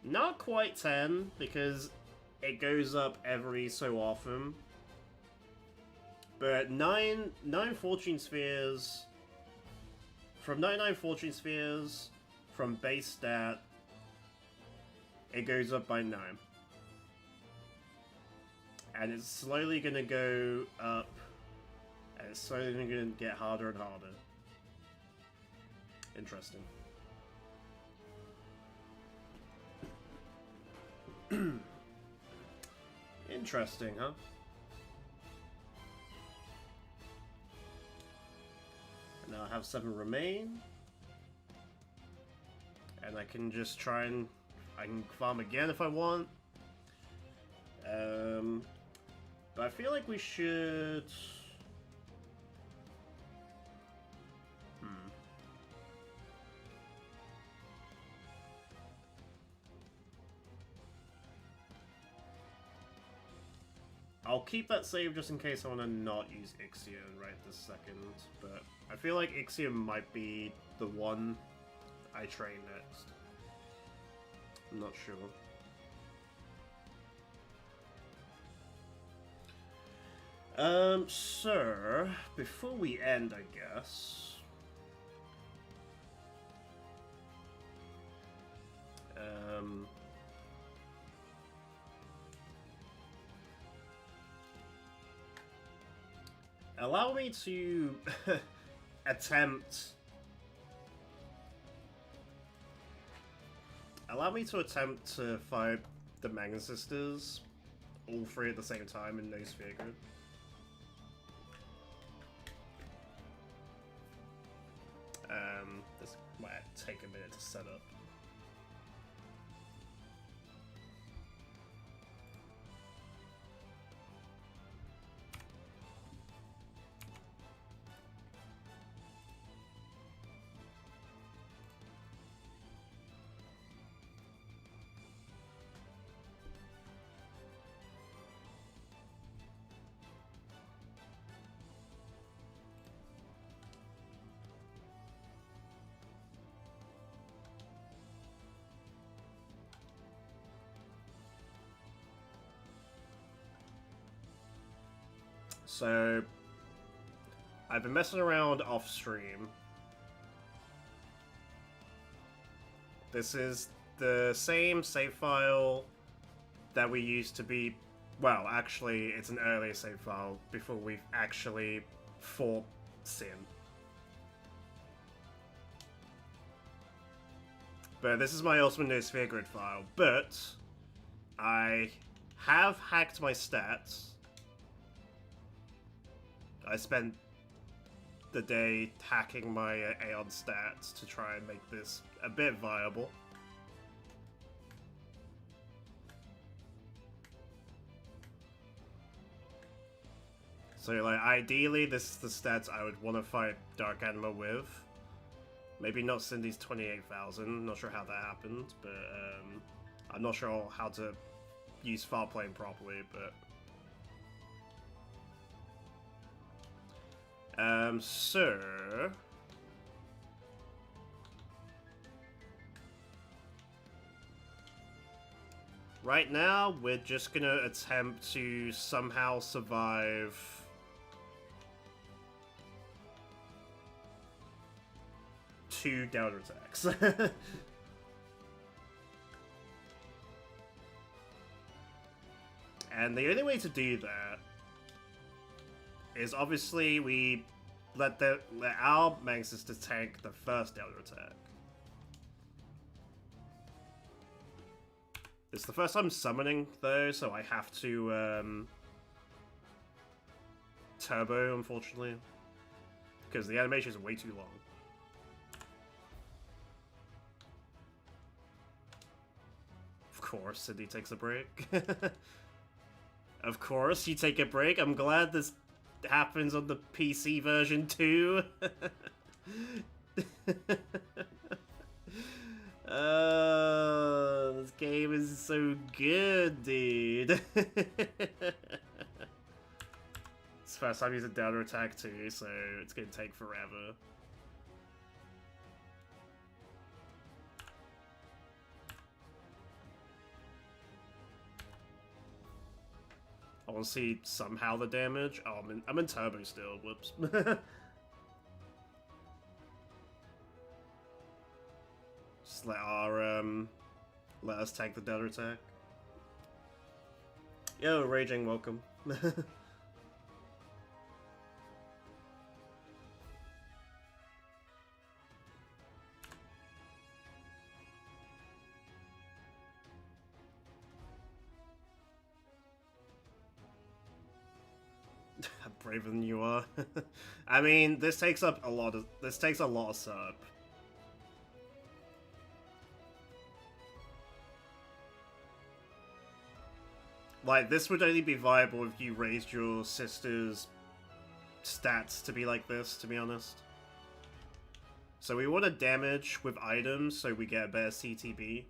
Not quite 10, because it goes up every so often. But 9 fortune spheres... From 99 Fortune Spheres, from base stat, it goes up by 9. And it's slowly going to go up, and it's slowly going to get harder and harder. Interesting. Interesting, huh? And now I have 7 remain. And I can just try and... I can farm again if I want. But I feel like we should... I'll keep that save just in case I want to not use Ixion right this second, but I feel like Ixion might be the one I train next. I'm not sure. So, before we end, I guess... allow me to attempt... Allow me to attempt to fight the Manga Sisters, all 3 at the same time in no sphere grid. This might take a minute to set up. So, I've been messing around off stream. This is the same save file that we used to be... Well, actually, it's an earlier save file before we've actually fought Sin. But this is my Ultimate No Sphere Grid file, but I have hacked my stats. I spent the day hacking my Aeon stats to try and make this a bit viable. So, like, ideally, this is the stats I would want to fight Dark Anima with. Maybe not Cindy's 28,000, not sure how that happened, but I'm not sure how to use far plane properly, but... so... Right now, we're just gonna attempt to somehow survive... 2 down attacks. And the only way to do that is obviously we let our Manga Sister tank the first down attack. It's the first time summoning though, so I have to turbo, unfortunately, because the animation is way too long. Of course, Cindy takes a break. Of course, you take a break. I'm glad this happens on the PC version too. This game is so good, dude. It's the first time using downer attack too, so it's gonna take forever. I want to see somehow the damage. Oh, I'm in turbo still. Whoops. Just let us tank the dead attack. Yo, Raging, welcome. braver than you are. I mean, this takes up a lot of SERP. Like, this would only be viable if you raised your sister's stats to be like this, to be honest. So we want to damage with items so we get a better CTB.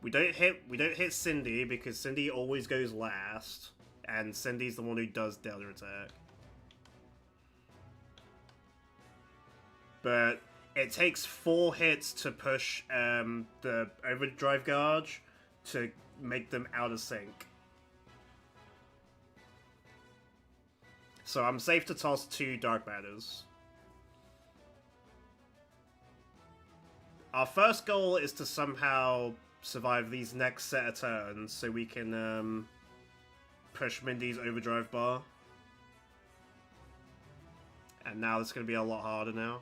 We don't hit Cindy because Cindy always goes last, and Cindy's the one who does Delta attack. But it takes 4 hits to push the overdrive gauge to make them out of sync. So I'm safe to toss 2 Dark Matters. Our first goal is to somehow survive these next set of turns so we can push Mindy's overdrive bar. And now it's going to be a lot harder now.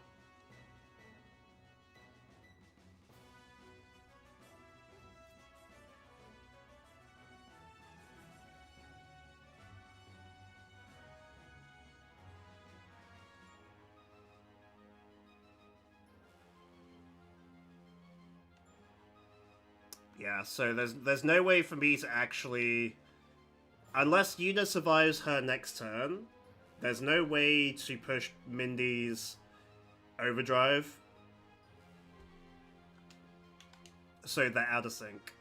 Yeah, so there's no way for me to actually... Unless Yuna survives her next turn, there's no way to push Mindy's overdrive. So they're out of sync.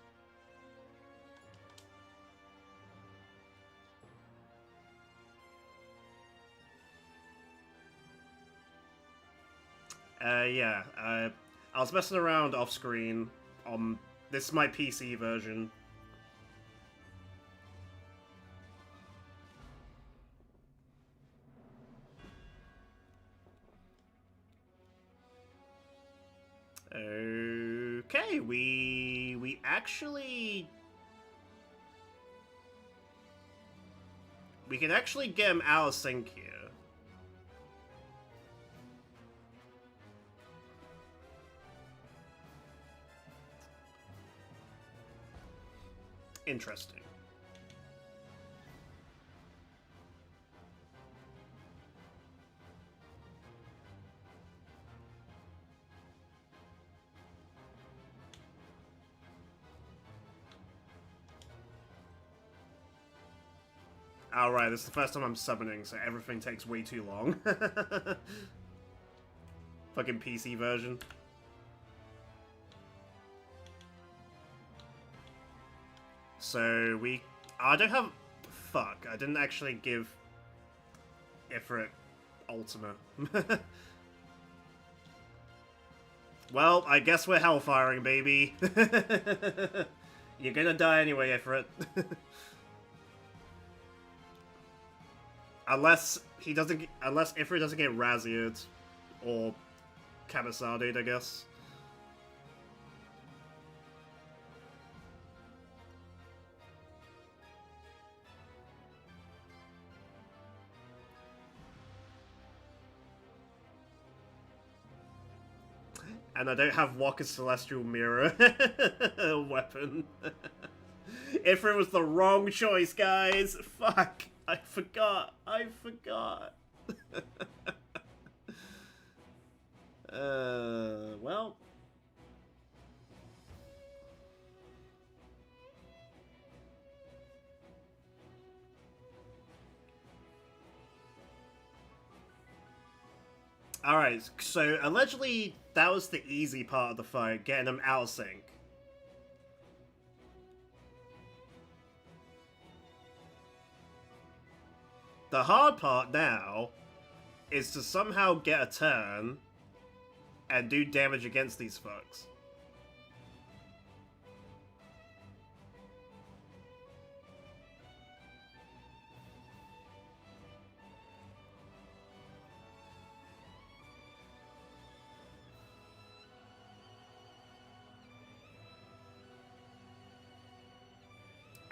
Yeah, I was messing around off screen on... This is my PC version. Okay, we actually... We can actually get him out of sync here. Interesting. Alright, this is the first time I'm summoning, so everything takes way too long. Fucking PC version. So I don't have... Fuck, I didn't actually give Ifrit Ultima. Well, I guess we're hellfiring, baby. You're gonna die anyway, Ifrit. Unless Ifrit doesn't get Razzied or Kamisaded, I guess. And I don't have Walker's Celestial Mirror weapon. Ifrit was the wrong choice, guys. Fuck. I forgot. Well. Alright, so allegedly that was the easy part of the fight, getting them out of sync. The hard part now is to somehow get a turn and do damage against these fucks.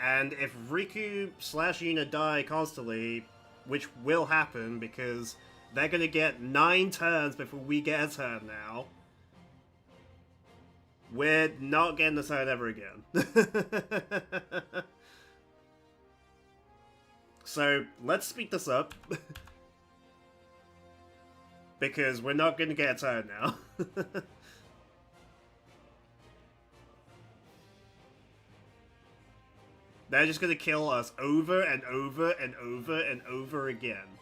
And if Riku / Yuna die constantly, which will happen because they're gonna get 9 turns before we get a turn now, we're not getting a turn ever again. So, let's speed this up. Because we're not gonna get a turn now. They're just gonna kill us over and over and over and over again.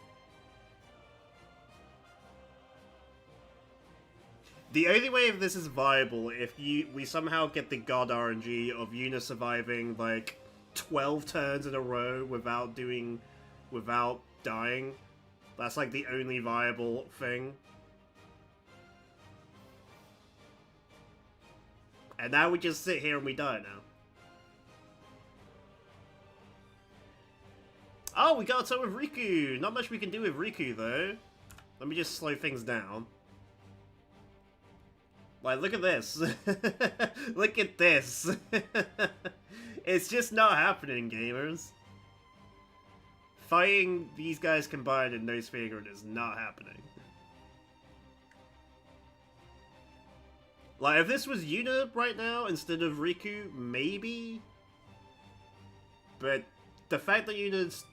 The only way if this is viable if we somehow get the god RNG of Yuna surviving like 12 turns in a row without dying. That's like the only viable thing. And now we just sit here and we die now. Oh, we got a turn with Riku! Not much we can do with Riku, though. Let me just slow things down. Like, look at this. Look at this. It's just not happening, gamers. Fighting these guys combined in no sphere grid is not happening. Like, if this was Yuna right now instead of Riku, maybe? But the fact that Yuna's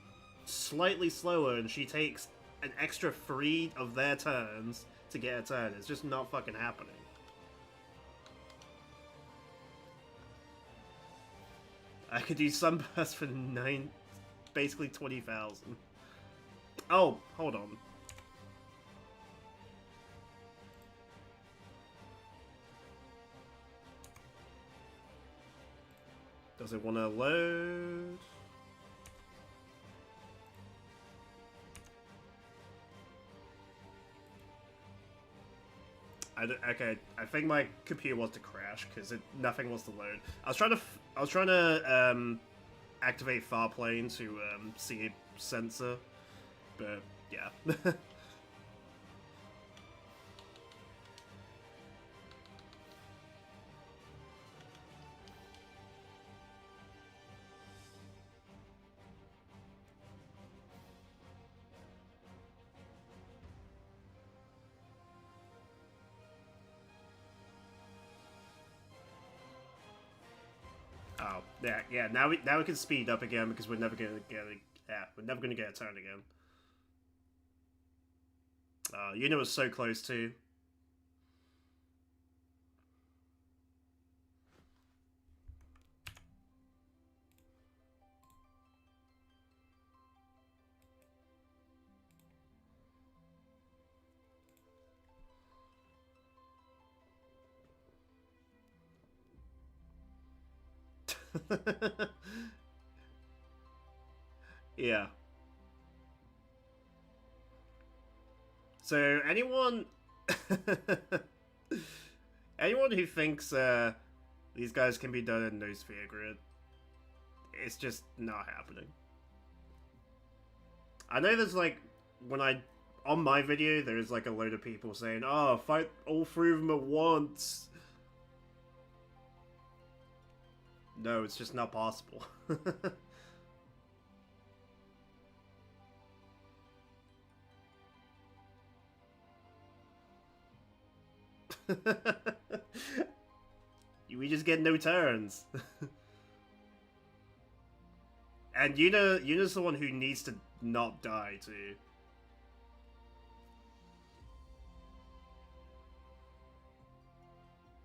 slightly slower and she takes an extra 3 of their turns to get a turn, it's just not fucking happening. I could do Sunburst for basically 20,000. Oh, hold on. Does it want to load? Okay, I think my computer wants to crash because nothing wants to load. I was trying to activate far plane to see a sensor, but yeah. Oh, yeah. Now we can speed up again because we're never gonna get a turn again. Yuna was so close too. Yeah. So anyone who thinks these guys can be done in no sphere grid, it's just not happening. I know there's like on my video there's like a load of people saying, "Oh, fight all 3 of them at once." No, it's just not possible. We just get no turns. And Yuna's the one who needs to not die too.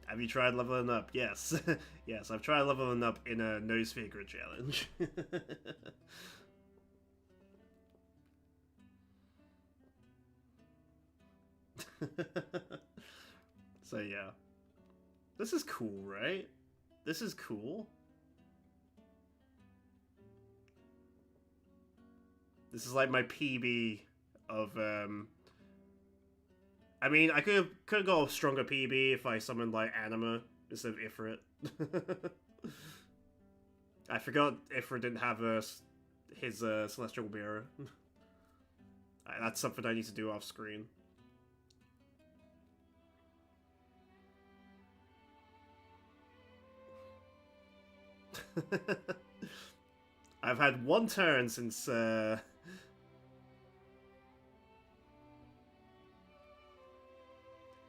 Have you tried leveling up? Yes. Yes, I've tried leveling up in a no sphere grid challenge. So yeah. This is cool, right? This is cool. This is like my PB of I mean, I could have got a stronger PB if I summoned like Anima instead of Ifrit. I forgot Ifrit didn't have his Celestial Mirror. That's something I need to do off screen. I've had 1 turn since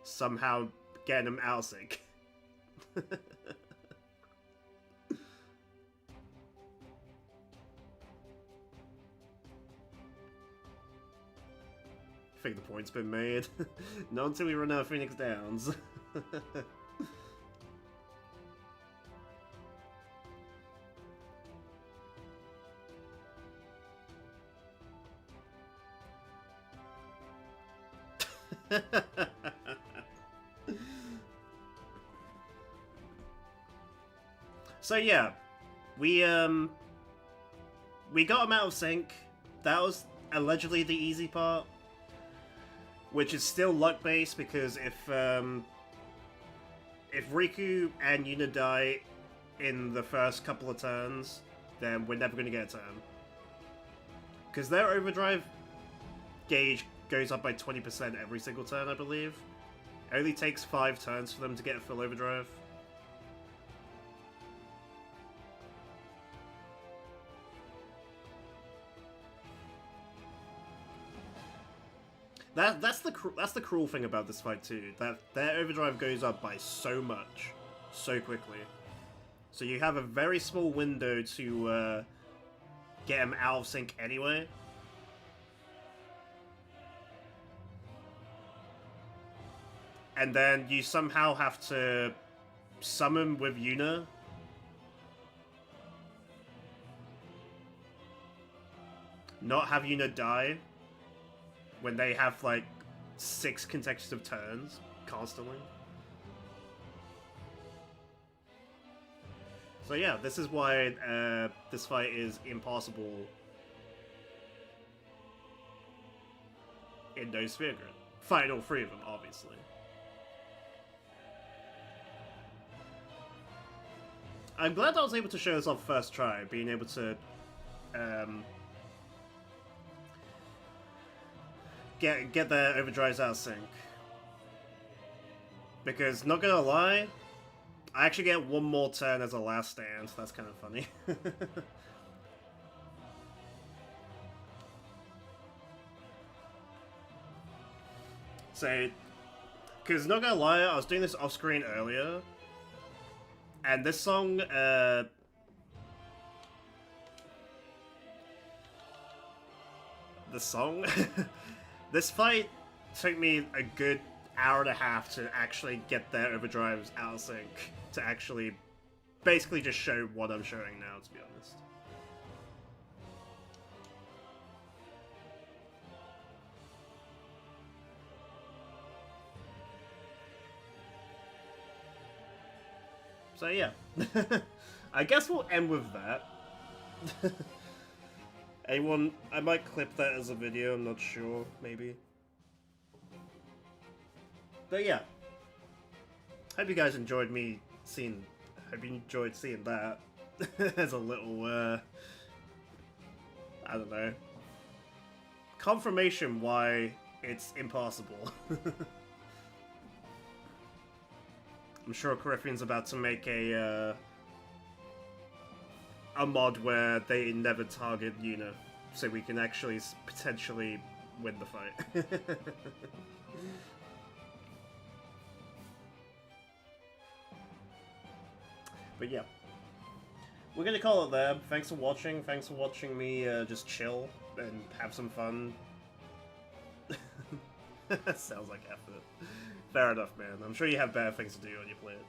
somehow getting him out sick. think the point's been made. Not until we run out of Phoenix Downs. So yeah, we got him out of sync. That was allegedly the easy part, which is still luck based because if Riku and Yuna die in the first couple of turns, then we're never going to get a turn. Because their overdrive gauge goes up by 20% every single turn, I believe. It only takes 5 turns for them to get a full overdrive. That's the cruel thing about this fight too. That their overdrive goes up by so much, so quickly. So you have a very small window to get him out of sync anyway. And then you somehow have to summon with Yuna. Not have Yuna die when they have like 6 consecutive turns constantly. So yeah, this is why this fight is impossible in no sphere grid. Fighting all 3 of them, obviously. I'm glad I was able to show this off first try, being able to get their overdrives out of sync. Because, not gonna lie, I actually get one more turn as a last stand. That's kind of funny. So, because not gonna lie, I was doing this off screen earlier, and this song, this fight took me a good hour and a half to actually get their overdrives out of sync, to actually basically just show what I'm showing now, to be honest. So yeah, I guess we'll end with that. Anyone, I might clip that as a video, I'm not sure, maybe. But yeah, hope you guys enjoyed me seeing, hope you enjoyed seeing that as a little, I don't know, confirmation why it's impossible. I'm sure Corypheon's about to make a mod where they never target Yuna, so we can actually potentially win the fight. But yeah, we're gonna call it there. Thanks for watching. Thanks for watching me just chill and have some fun. Sounds like effort. Fair enough, man. I'm sure you have better things to do when you play it.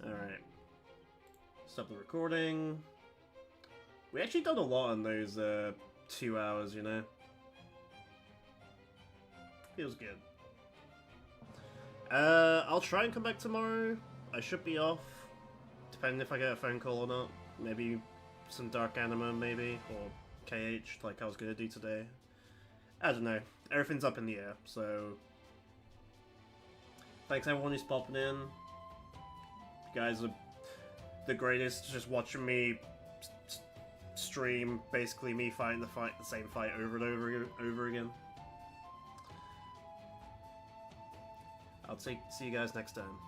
Alright. Stop the recording. We actually done a lot in those 2 hours, you know? Feels good. I'll try and come back tomorrow. I should be off, depending if I get a phone call or not. Maybe some Dark Anima, maybe, or KH, like I was gonna do today. I don't know. Everything's up in the air, so... Thanks everyone who's popping in. You guys are the greatest, just watching me stream, basically me fighting the same fight over and over again. I'll see you guys next time.